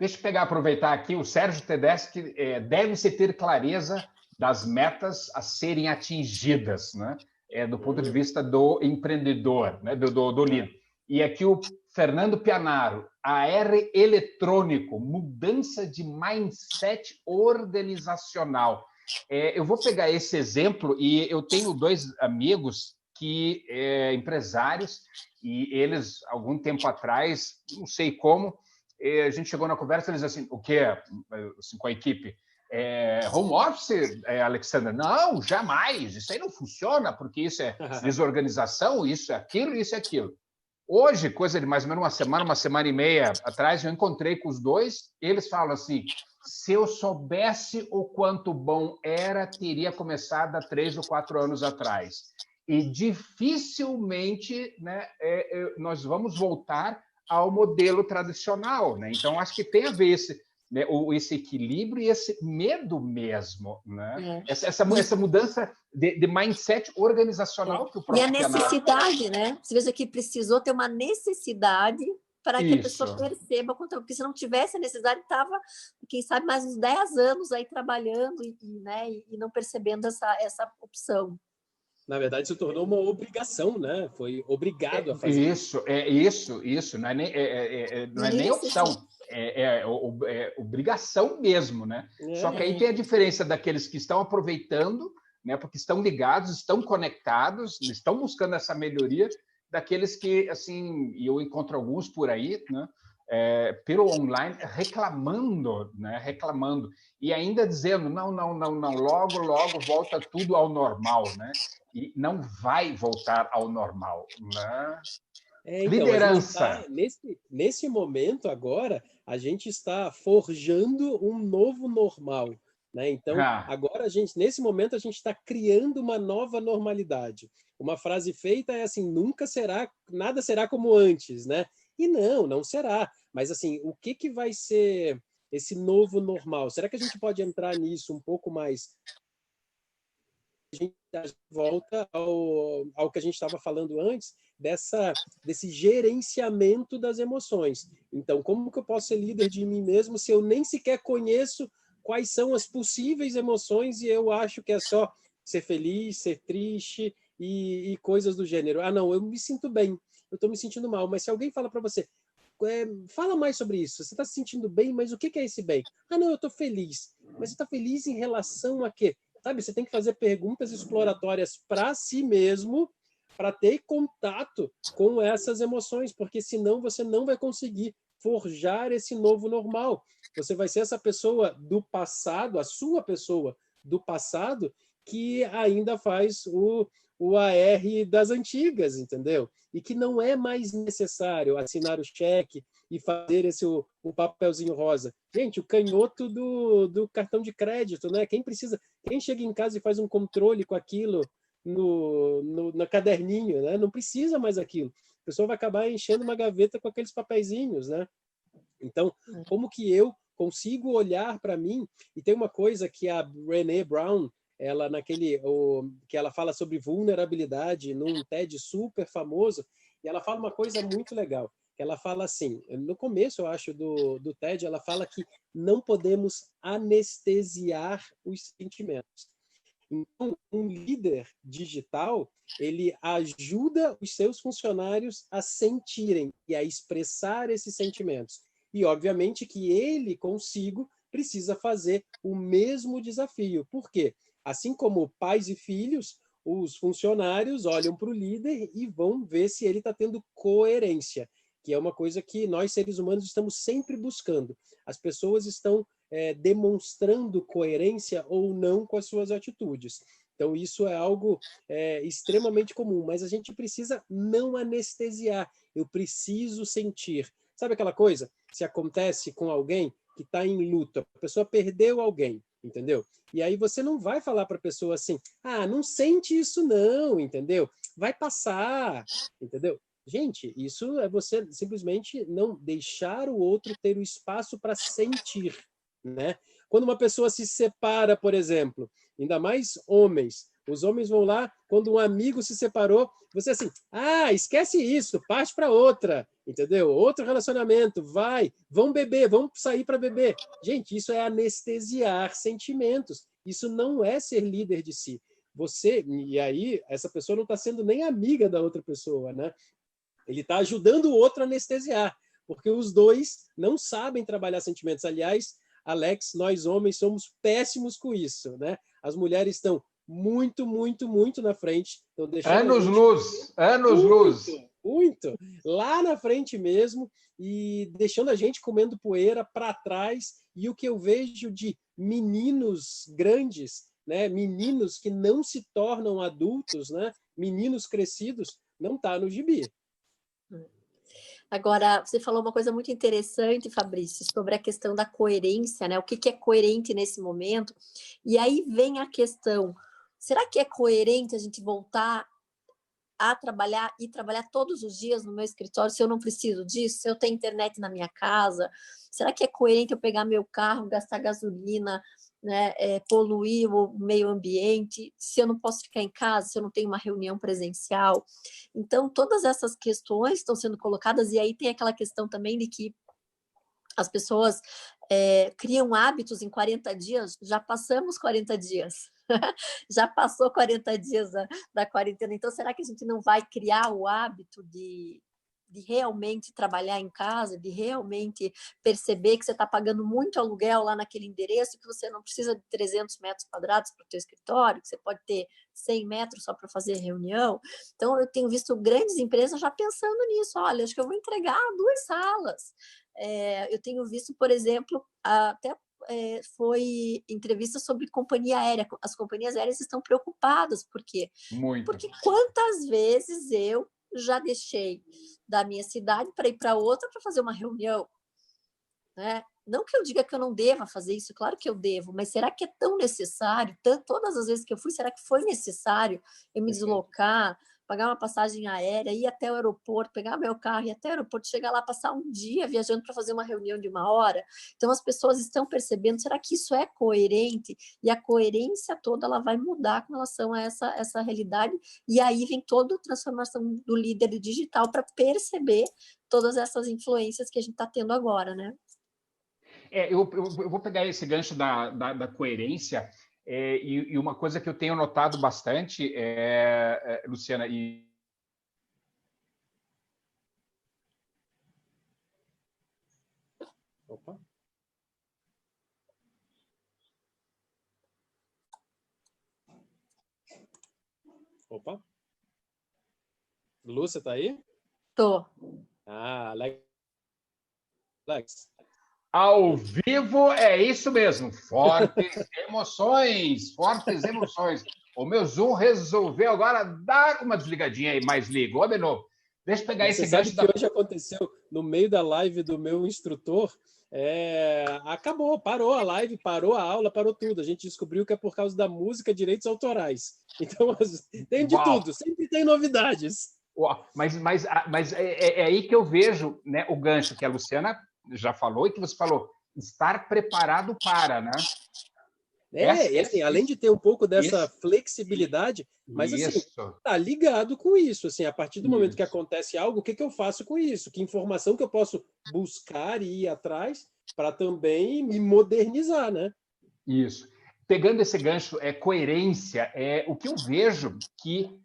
Deixa eu aproveitar aqui, o Sérgio Tedeschi deve-se ter clareza das metas a serem atingidas, né? Do ponto de vista do empreendedor, né? do líder. E aqui o Fernando Pianaro, AR eletrônico, mudança de mindset organizacional. Eu vou pegar esse exemplo e eu tenho 2 amigos que empresários e eles, algum tempo atrás, não sei como, a gente chegou na conversa e eles assim, o quê? Assim, com a equipe. Home office, Alexandre? Não, jamais. Isso aí não funciona, porque isso é desorganização, isso é aquilo, isso é aquilo. Hoje, coisa de mais ou menos uma semana e meia atrás, eu encontrei com os 2, eles falam assim, se eu soubesse o quanto bom era, teria começado há 3 ou 4 anos atrás. E dificilmente, né, nós vamos voltar ao modelo tradicional, né? Então, acho que tem a ver esse equilíbrio e esse medo mesmo, né? Essa mudança de mindset organizacional que o próprio E a necessidade, né? Você veja que precisou ter uma necessidade para que a pessoa perceba, porque se não tivesse a necessidade, estava, quem sabe, mais uns 10 anos aí trabalhando né, e não percebendo essa opção. Na verdade, se tornou uma obrigação, né? Foi obrigado a fazer isso. Isso. Não é nem opção, é obrigação mesmo, né? Só que aí tem a diferença daqueles que estão aproveitando, né? Porque estão ligados, estão conectados, estão buscando essa melhoria, daqueles que, assim, e eu encontro alguns por aí, né? Pelo online, reclamando, né? Reclamando. E ainda dizendo, não, logo volta tudo ao normal, né? E não vai voltar ao normal, né? Então, Liderança. Nesse momento agora, a gente está forjando um novo normal, né? Então, agora nesse momento, a gente está criando uma nova normalidade. Uma frase feita é assim: nada será como antes, né? E não será. Mas assim, o que vai ser esse novo normal? Será que a gente pode entrar nisso um pouco mais? A gente volta ao que a gente estava falando antes, desse gerenciamento das emoções. Então, como que eu posso ser líder de mim mesmo se eu nem sequer conheço quais são as possíveis emoções e eu acho que é só ser feliz, ser triste e coisas do gênero? Ah, não, eu me sinto bem, eu estou me sentindo mal. Mas se alguém fala para você, fala mais sobre isso, você está se sentindo bem, mas o que é esse bem? Ah, não, eu estou feliz. Mas você está feliz em relação a quê? Sabe, você tem que fazer perguntas exploratórias para si mesmo, para ter contato com essas emoções, porque senão você não vai conseguir forjar esse novo normal. Você vai ser essa pessoa do passado, a sua pessoa do passado, que ainda faz o AR das antigas, entendeu? E que não é mais necessário assinar o cheque e fazer o papelzinho rosa. Gente, o canhoto do cartão de crédito, né? Quem chega em casa e faz um controle com aquilo no caderninho, né? Não precisa mais aquilo. A pessoa vai acabar enchendo uma gaveta com aqueles papeizinhos, né? Então, como que eu consigo olhar para mim? E tem uma coisa que a Brené Brown, ela que ela fala sobre vulnerabilidade num TED super famoso, e ela fala uma coisa muito legal. Ela fala assim, no começo, eu acho, do TED, ela fala que não podemos anestesiar os sentimentos. Então, um líder digital, ele ajuda os seus funcionários a sentirem e a expressar esses sentimentos. E, obviamente, que ele consigo precisa fazer o mesmo desafio. Por quê? Assim como pais e filhos, os funcionários olham para o líder e vão ver se ele está tendo coerência, que é uma coisa que nós, seres humanos, estamos sempre buscando. As pessoas estão demonstrando coerência ou não com as suas atitudes. Então, isso é algo extremamente comum, mas a gente precisa não anestesiar. Eu preciso sentir. Sabe aquela coisa? Se acontece com alguém que está em luta, a pessoa perdeu alguém, entendeu? E aí você não vai falar para a pessoa assim, não sente isso não, entendeu? Vai passar, entendeu? Gente, isso é você simplesmente não deixar o outro ter o espaço para sentir, né? Quando uma pessoa se separa, por exemplo, ainda mais homens, os homens vão lá, quando um amigo se separou, você assim, esquece isso, parte para outra, entendeu? Outro relacionamento, vão beber, vão sair para beber. Gente, isso é anestesiar sentimentos, isso não é ser líder de si. E aí, essa pessoa não está sendo nem amiga da outra pessoa, né? Ele está ajudando o outro a anestesiar, porque os dois não sabem trabalhar sentimentos. Aliás, Alex, nós homens somos péssimos com isso, né? As mulheres estão muito, muito, muito na frente. Anos-luz, anos-luz. Muito, lá na frente mesmo, e deixando a gente comendo poeira para trás. E o que eu vejo de meninos grandes, né? Meninos que não se tornam adultos, né? Meninos crescidos, não está no gibi. Agora, você falou uma coisa muito interessante, Fabrício, sobre a questão da coerência, né? O que é coerente nesse momento? E aí vem a questão, será que é coerente a gente voltar a trabalhar e trabalhar todos os dias no meu escritório se eu não preciso disso? Se eu tenho internet na minha casa? Será que é coerente eu pegar meu carro, gastar gasolina, né, poluir o meio ambiente, se eu não posso ficar em casa, se eu não tenho uma reunião presencial? Então, todas essas questões estão sendo colocadas, e aí tem aquela questão também de que as pessoas criam hábitos em 40 dias, já passamos 40 dias, já passou 40 dias da quarentena, então será que a gente não vai criar o hábito de realmente trabalhar em casa, de realmente perceber que você está pagando muito aluguel lá naquele endereço, que você não precisa de 300 metros quadrados para o teu escritório, que você pode ter 100 metros só para fazer reunião? Então, eu tenho visto grandes empresas já pensando nisso. Olha, acho que eu vou entregar 2 salas. Eu tenho visto, por exemplo, até foi entrevista sobre companhia aérea. As companhias aéreas estão preocupadas. Por quê? Muito. Porque quantas vezes eu já deixei da minha cidade para ir para outra para fazer uma reunião, né? Não que eu diga que eu não deva fazer isso, claro que eu devo, mas será que é tão necessário? Todas as vezes que eu fui, será que foi necessário eu me deslocar, pagar uma passagem aérea, ir até o aeroporto, pegar meu carro, ir até o aeroporto, chegar lá, passar um dia viajando para fazer uma reunião de 1 hora? Então, as pessoas estão percebendo, será que isso é coerente? E a coerência toda ela vai mudar com relação a essa realidade, e aí vem toda a transformação do líder digital para perceber todas essas influências que a gente está tendo agora, né? Eu vou pegar esse gancho da coerência, e uma coisa que eu tenho notado bastante, Luciana, Opa. Opa. Lúcia, tá aí? Tô. Alex. Ao vivo é isso mesmo, fortes emoções, fortes emoções. O meu Zoom resolveu agora dar uma desligadinha aí, mas ligou de novo. Deixa eu pegar Você esse sabe gancho que hoje aconteceu no meio da live do meu instrutor, acabou, parou a live, parou a aula, parou tudo. A gente descobriu que é por causa da música, direitos autorais. Então, tem de tudo, sempre tem novidades. Mas é aí que eu vejo, né, o gancho que a Luciana já falou e que você falou, estar preparado para, né? Assim, além de ter um pouco dessa flexibilidade, mas assim, tá ligado com isso, assim, a partir do momento que acontece algo, o que eu faço com isso? Que informação que eu posso buscar e ir atrás para também me modernizar, né? Isso. pegando esse gancho, coerência, o que eu vejo que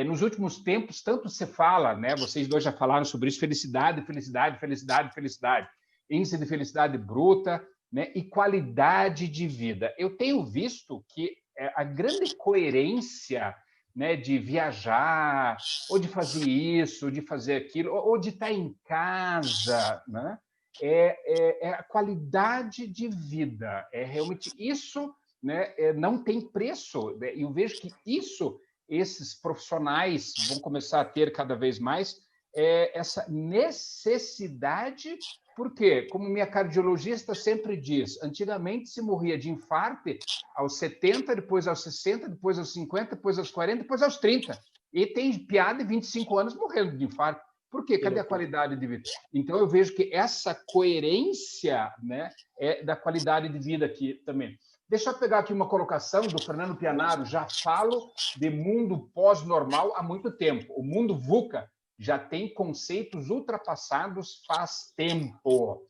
nos últimos tempos, tanto se fala, né? Vocês dois já falaram sobre isso, felicidade, felicidade, felicidade, felicidade, índice de felicidade bruta, né? E qualidade de vida. Eu tenho visto que a grande coerência, né, de viajar, ou de fazer isso, ou de fazer aquilo, ou de estar em casa, né? É a qualidade de vida. É realmente isso, né? Não tem preço. Né? Eu vejo que isso, esses profissionais vão começar a ter cada vez mais essa necessidade. Porque, como minha cardiologista sempre diz, antigamente se morria de infarto aos 70, depois aos 60, depois aos 50, depois aos 40, depois aos 30. E tem piada de 25 anos morrendo de infarto. Por quê? Cadê a qualidade de vida? Então, eu vejo que essa coerência, né, é da qualidade de vida aqui também. Deixa eu pegar aqui uma colocação do Fernando Pianaro. Já falo de mundo pós-normal há muito tempo. O mundo VUCA já tem conceitos ultrapassados faz tempo.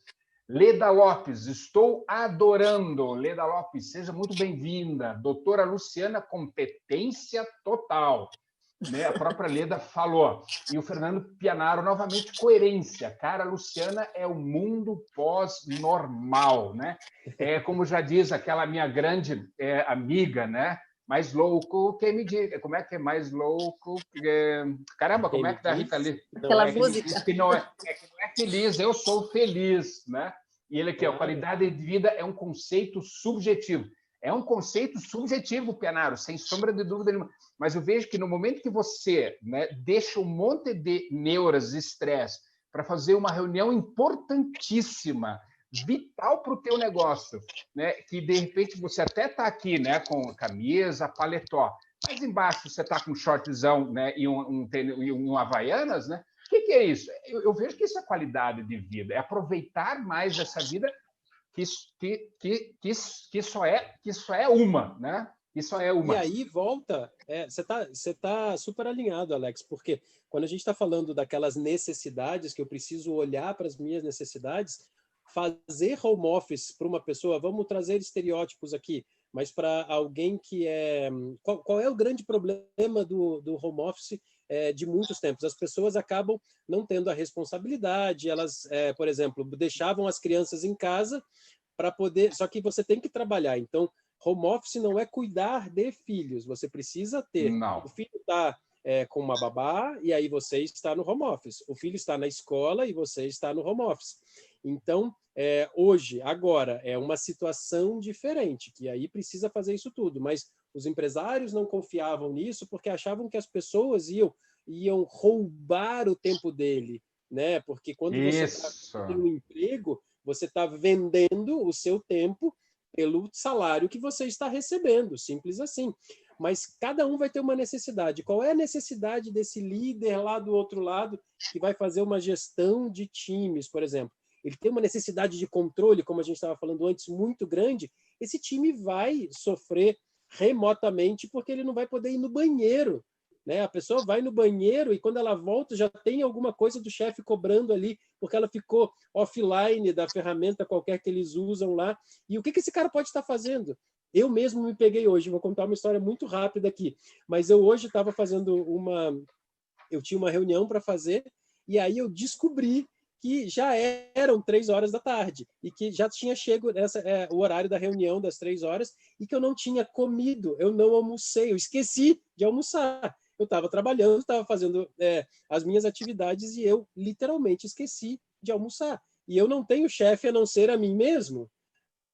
Leda Lopes, estou adorando. Leda Lopes, seja muito bem-vinda. Doutora Luciana, competência total. Né? A própria Leda falou. E o Fernando Pianaro, novamente, coerência. Cara, a Luciana é o mundo pós-normal. Né? Como já diz aquela minha grande amiga, né? Mais louco, quem me diga. Como é que é mais louco? Caramba, como é que da Rita Lee? Aquela música. Que não é feliz, eu sou feliz, né? E ele aqui, a qualidade de vida é um conceito subjetivo. É um conceito subjetivo, Pianaro, sem sombra de dúvida nenhuma. Mas eu vejo que no momento que você, né, deixa um monte de neuras, estresse, para fazer uma reunião importantíssima, vital para o teu negócio, né? Que de repente você até está aqui, né, com camisa, paletó, mas embaixo você está com um shortzão, né, e um Havaianas, né? O que é isso? Eu vejo que isso é qualidade de vida, é aproveitar mais essa vida que só é uma, né? Que só é uma. E aí volta, você tá super alinhado, Alex, porque quando a gente está falando daquelas necessidades que eu preciso olhar para as minhas necessidades, fazer home office para uma pessoa, vamos trazer estereótipos aqui, mas para alguém que é... Qual é o grande problema do home office de muitos tempos? As pessoas acabam não tendo a responsabilidade, elas, por exemplo, deixavam as crianças em casa para poder... Só que você tem que trabalhar, então home office não é cuidar de filhos, você precisa ter. Não. O filho está com uma babá e aí você está no home office. O filho está na escola e você está no home office. Então, hoje, agora, é uma situação diferente, que aí precisa fazer isso tudo. Mas os empresários não confiavam nisso porque achavam que as pessoas iam roubar o tempo dele, né? Porque quando você tem um emprego, você está vendendo o seu tempo pelo salário que você está recebendo, simples assim. Mas cada um vai ter uma necessidade. Qual é a necessidade desse líder lá do outro lado que vai fazer uma gestão de times, por exemplo? Ele tem uma necessidade de controle, como a gente estava falando antes, muito grande. Esse time vai sofrer remotamente porque ele não vai poder ir no banheiro, né? A pessoa vai no banheiro e quando ela volta já tem alguma coisa do chefe cobrando ali porque ela ficou offline da ferramenta qualquer que eles usam lá. E o que esse cara pode estar fazendo? Eu mesmo me peguei hoje, vou contar uma história muito rápida aqui, mas eu hoje estava fazendo eu tinha uma reunião para fazer e aí eu descobri que já eram 3 horas da tarde e que já tinha chego o horário da reunião das 3 horas e que eu não tinha comido, eu não almocei, eu esqueci de almoçar. Eu estava trabalhando, estava fazendo as minhas atividades e eu literalmente esqueci de almoçar. E eu não tenho chefe a não ser a mim mesmo,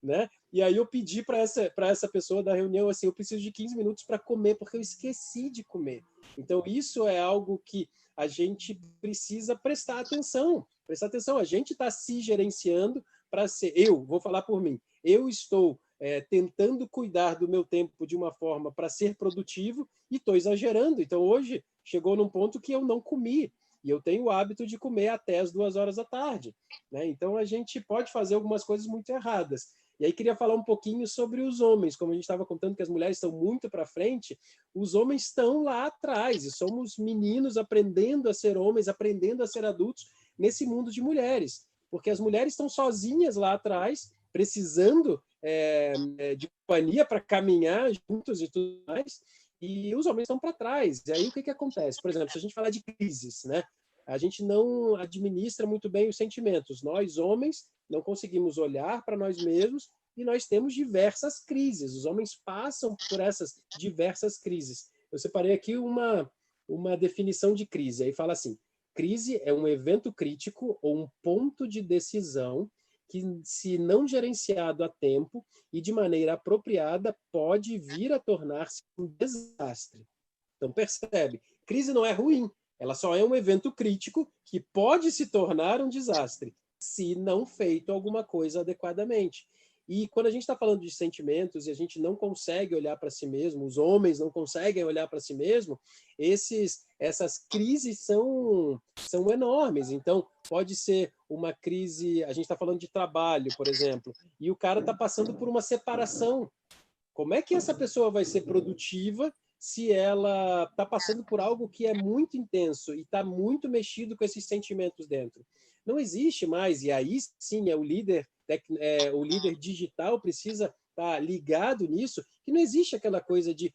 né? E aí eu pedi para essa pessoa da reunião assim, eu preciso de 15 minutos para comer porque eu esqueci de comer. Então isso é algo que a gente precisa prestar atenção. Prestar atenção, a gente está se gerenciando para ser... Eu vou falar por mim. Eu estou tentando cuidar do meu tempo de uma forma para ser produtivo e estou exagerando. Então hoje chegou num ponto que eu não comi. E eu tenho o hábito de comer até as 2 horas da tarde, né? Então a gente pode fazer algumas coisas muito erradas. E aí queria falar um pouquinho sobre os homens, como a gente estava contando que as mulheres estão muito para frente, os homens estão lá atrás, e somos meninos aprendendo a ser homens, aprendendo a ser adultos nesse mundo de mulheres, porque as mulheres estão sozinhas lá atrás, precisando de companhia para caminhar juntos e tudo mais, e os homens estão para trás. E aí o que acontece? Por exemplo, se a gente falar de crises, né? A gente não administra muito bem os sentimentos. Nós, homens, não conseguimos olhar para nós mesmos e nós temos diversas crises. Os homens passam por essas diversas crises. Eu separei aqui uma definição de crise. Aí fala assim: crise é um evento crítico ou um ponto de decisão que, se não gerenciado a tempo e de maneira apropriada, pode vir a tornar-se um desastre. Então, percebe, crise não é ruim, ela só é um evento crítico que pode se tornar um desastre, se não feito alguma coisa adequadamente. E quando a gente está falando de sentimentos e a gente não consegue olhar para si mesmo, os homens não conseguem olhar para si mesmo, essas crises são enormes. Então, pode ser uma crise, a gente está falando de trabalho, por exemplo, e o cara está passando por uma separação. Como é que essa pessoa vai ser produtiva se ela está passando por algo que é muito intenso e está muito mexido com esses sentimentos dentro? Não existe mais, e aí sim o líder digital precisa estar ligado nisso, que não existe aquela coisa de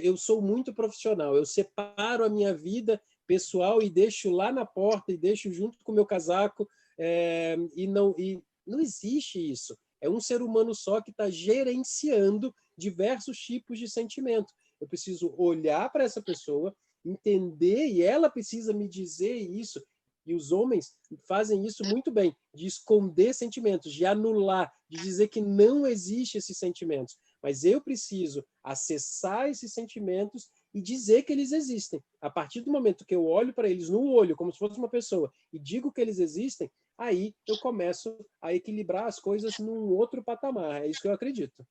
eu sou muito profissional, eu separo a minha vida pessoal e deixo lá na porta e deixo junto com o meu casaco, e não existe isso. É um ser humano só que está gerenciando diversos tipos de sentimento. Eu preciso olhar para essa pessoa, entender, e ela precisa me dizer isso. E os homens fazem isso muito bem, de esconder sentimentos, de anular, de dizer que não existe esses sentimentos. Mas eu preciso acessar esses sentimentos e dizer que eles existem. A partir do momento que eu olho para eles no olho, como se fosse uma pessoa, e digo que eles existem, aí eu começo a equilibrar as coisas num outro patamar. É isso que eu acredito.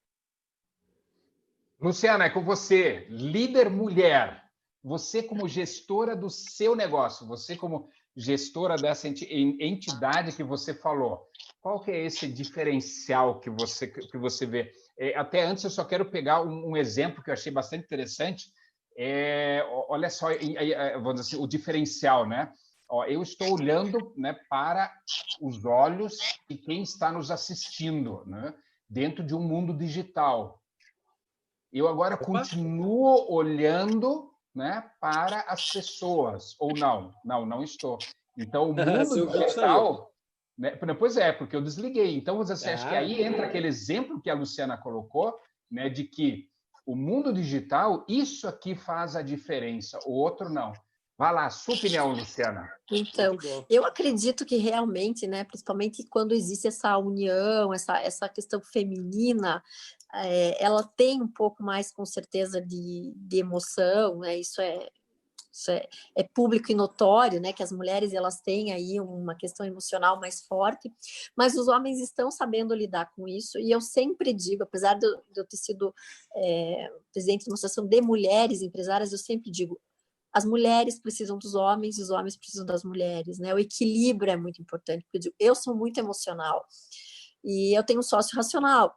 Luciana, é com você, líder mulher. Você como gestora do seu negócio, você como gestora dessa entidade que você falou, qual que é esse diferencial que você vê? Até antes, eu só quero pegar um exemplo que eu achei bastante interessante. Olha só, vamos dizer assim, o diferencial, né? Eu estou olhando, né, para os olhos de quem está nos assistindo, né, dentro de um mundo digital. Eu agora continuo olhando, né, para as pessoas, ou não? Não estou. Então, o mundo digital... Né, pois é, porque eu desliguei. Então, você acha que aí entra aquele exemplo que a Luciana colocou, né, de que o mundo digital, isso aqui faz a diferença, o outro não. Vai lá, sua opinião, Luciana. Então, eu acredito que realmente, né, principalmente quando existe essa união, essa questão feminina, ela tem um pouco mais, com certeza, de emoção, né? Isso é público e notório, né, que as mulheres elas têm aí uma questão emocional mais forte, mas os homens estão sabendo lidar com isso, e eu sempre digo, apesar de eu ter sido presidente de uma associação de mulheres empresárias, eu sempre digo, as mulheres precisam dos homens e os homens precisam das mulheres, né? O equilíbrio é muito importante, porque eu digo, eu sou muito emocional e eu tenho um sócio racional.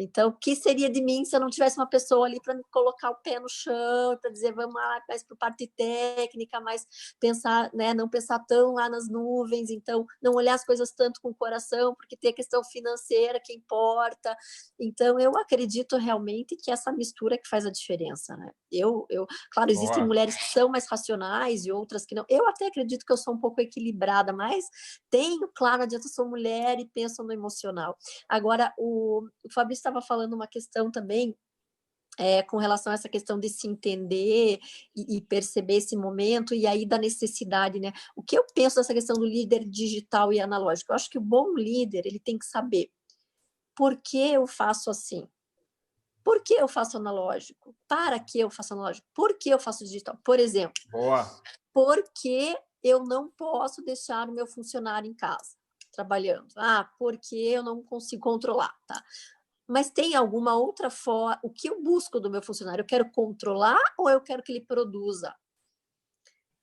Então, o que seria de mim se eu não tivesse uma pessoa ali para me colocar o pé no chão, para dizer, vamos lá, mais para a parte técnica, mais pensar, né, não pensar tão lá nas nuvens, então, não olhar as coisas tanto com o coração, porque tem a questão financeira que importa. Então, eu acredito realmente que essa mistura que faz a diferença, né? Claro, existem mulheres que são mais racionais e outras que não. Eu até acredito que eu sou um pouco equilibrada, mas claro, não adianta, eu sou mulher e penso no emocional. Agora, o Fabrício estava falando uma questão também com relação a essa questão de se entender e perceber esse momento, e aí da necessidade, né? O que eu penso dessa questão do líder digital e analógico? Eu acho que o bom líder, ele tem que saber por que eu faço assim? Por que eu faço analógico? Para que eu faço analógico? Por que eu faço digital? Por exemplo, porque eu não posso deixar o meu funcionário em casa, trabalhando. Porque eu não consigo controlar, tá? Mas tem alguma outra forma? O que eu busco do meu funcionário? Eu quero controlar ou eu quero que ele produza?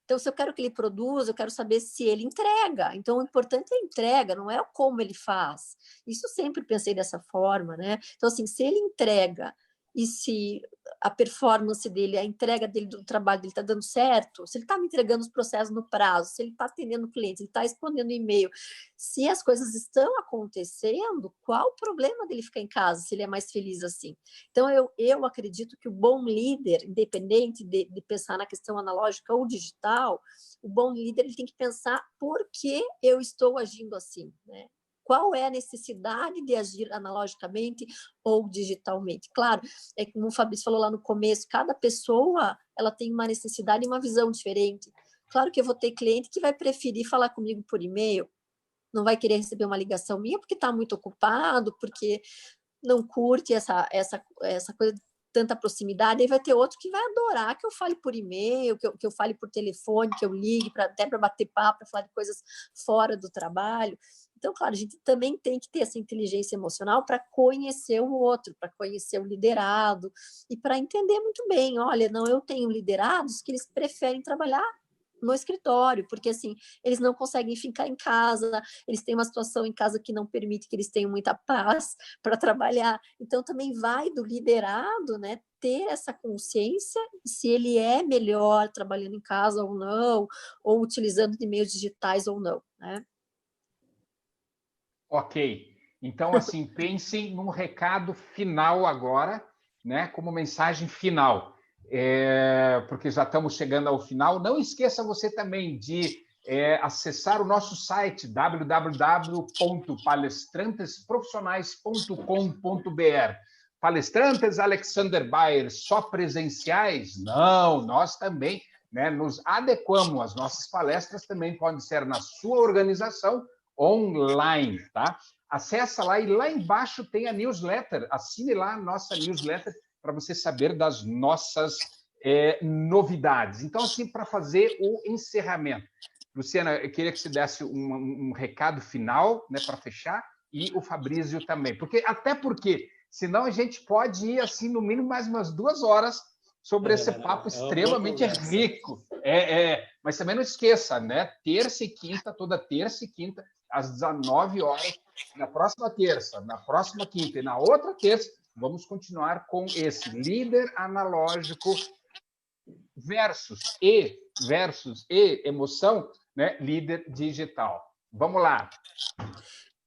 Então, se eu quero que ele produza, eu quero saber se ele entrega. Então, o importante é a entrega, não é como ele faz. Isso eu sempre pensei dessa forma, né? Então, assim, se ele entrega e se a performance dele, a entrega dele do trabalho dele está dando certo, se ele está me entregando os processos no prazo, se ele está atendendo clientes, se ele está respondendo e-mail, se as coisas estão acontecendo, qual o problema dele ficar em casa, se ele é mais feliz assim? Então, eu acredito que o bom líder, independente de pensar na questão analógica ou digital, o bom líder ele tem que pensar por que eu estou agindo assim, né? Qual é a necessidade de agir analogicamente ou digitalmente? Claro, é como o Fabrício falou lá no começo, cada pessoa ela tem uma necessidade e uma visão diferente. Claro que eu vou ter cliente que vai preferir falar comigo por e-mail, não vai querer receber uma ligação minha porque está muito ocupado, porque não curte essa coisa de tanta proximidade, aí vai ter outro que vai adorar que eu fale por e-mail, que eu fale por telefone, que eu ligue até para bater papo, para falar de coisas fora do trabalho. Então, claro, a gente também tem que ter essa inteligência emocional para conhecer o outro, para conhecer o liderado e para entender muito bem, olha, não, eu tenho liderados que eles preferem trabalhar no escritório, porque assim, eles não conseguem ficar em casa, eles têm uma situação em casa que não permite que eles tenham muita paz para trabalhar. Então também vai do liderado, né, ter essa consciência se ele é melhor trabalhando em casa ou não, ou utilizando de meios digitais ou não, né? Ok. Então, assim, pensem num recado final agora, né, como mensagem final. Porque já estamos chegando ao final. Não esqueça você também de acessar o nosso site www.palestrantesprofissionais.com.br. Palestrantes Alexander Bayer, só presenciais? Não, nós também, né, nos adequamos. As nossas palestras também podem ser na sua organização online, tá? Acessa lá e lá embaixo tem a newsletter. Assine lá a nossa newsletter para você saber das nossas novidades. Então, assim, para fazer o encerramento, Luciana, eu queria que você desse um recado final, né, para fechar, e o Fabrício também. Até porque, senão a gente pode ir, assim, no mínimo mais umas 2 horas sobre esse papo extremamente rico. Mas também não esqueça, né? Toda terça e quinta, às 19 horas, na próxima terça, na próxima quinta e na outra terça, vamos continuar com esse líder analógico versus emoção, né? Líder digital. Vamos lá.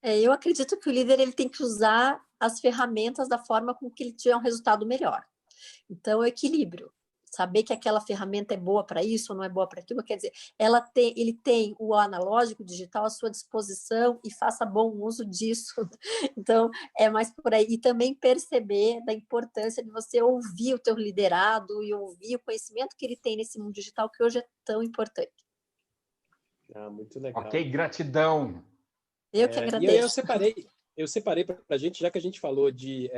Eu acredito que o líder ele tem que usar as ferramentas da forma com que ele tiver um resultado melhor. Então, o equilíbrio. Saber que aquela ferramenta é boa para isso ou não é boa para aquilo, quer dizer, ele tem o analógico, o digital à sua disposição e faça bom uso disso. Então, é mais por aí. E também perceber da importância de você ouvir o teu liderado e ouvir o conhecimento que ele tem nesse mundo digital que hoje é tão importante. Muito legal. Ok, gratidão. Eu que agradeço. E aí eu separei para a gente, já que a gente falou de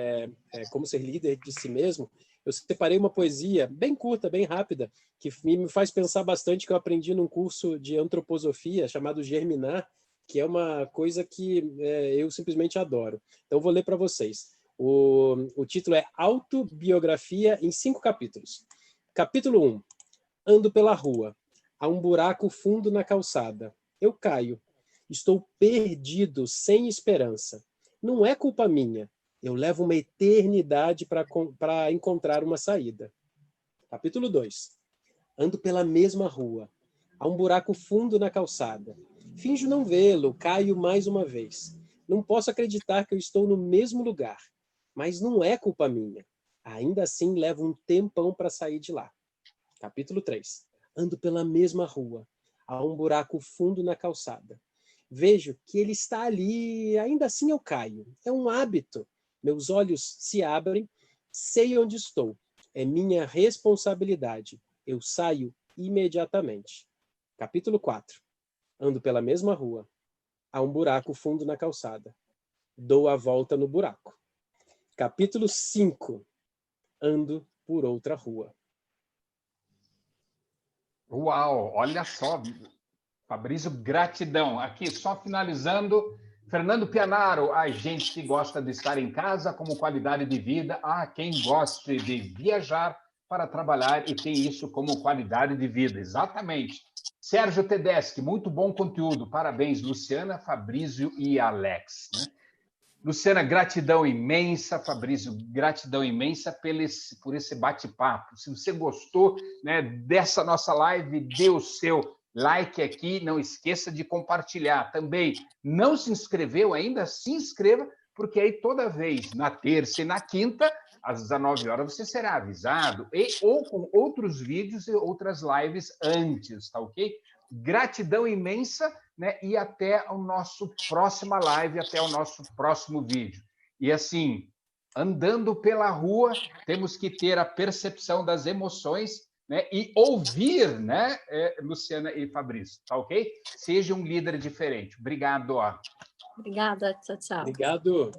como ser líder de si mesmo, eu separei uma poesia bem curta, bem rápida, que me faz pensar bastante, que eu aprendi num curso de antroposofia chamado Germinar, que é uma coisa que eu simplesmente adoro. Então, eu vou ler para vocês. O título é Autobiografia em 5 capítulos. Capítulo 1. Ando pela rua. Há um buraco fundo na calçada. Eu caio. Estou perdido, sem esperança. Não é culpa minha. Eu levo uma eternidade para encontrar uma saída. Capítulo 2. Ando pela mesma rua. Há um buraco fundo na calçada. Finjo não vê-lo, caio mais uma vez. Não posso acreditar que eu estou no mesmo lugar. Mas não é culpa minha. Ainda assim, levo um tempão para sair de lá. Capítulo 3. Ando pela mesma rua. Há um buraco fundo na calçada. Vejo que ele está ali, ainda assim eu caio. É um hábito. Meus olhos se abrem, sei onde estou. É minha responsabilidade. Eu saio imediatamente. Capítulo 4. Ando pela mesma rua. Há um buraco fundo na calçada. Dou a volta no buraco. Capítulo 5. Ando por outra rua. Uau, olha só, Fabrício, gratidão. Aqui, só finalizando, Fernando Pianaro, a gente que gosta de estar em casa como qualidade de vida, quem gosta de viajar para trabalhar e tem isso como qualidade de vida, exatamente. Sérgio Tedeschi, muito bom conteúdo, parabéns, Luciana, Fabrício e Alex. Né? Luciana, gratidão imensa. Fabrício, gratidão imensa por esse bate-papo. Se você gostou, né, dessa nossa live, dê o seu like aqui. Não esqueça de compartilhar também. Não se inscreveu ainda? Se inscreva, porque aí toda vez, na terça e na quinta, às 19 horas, você será avisado, ou com outros vídeos e outras lives antes, tá ok? Gratidão imensa, né? E até o nosso próxima live, até o nosso próximo vídeo. E assim, andando pela rua, temos que ter a percepção das emoções, né? E ouvir, né, Luciana e Fabrício, tá ok? Seja um líder diferente. Obrigado. Obrigada, tchau, tchau. Obrigado.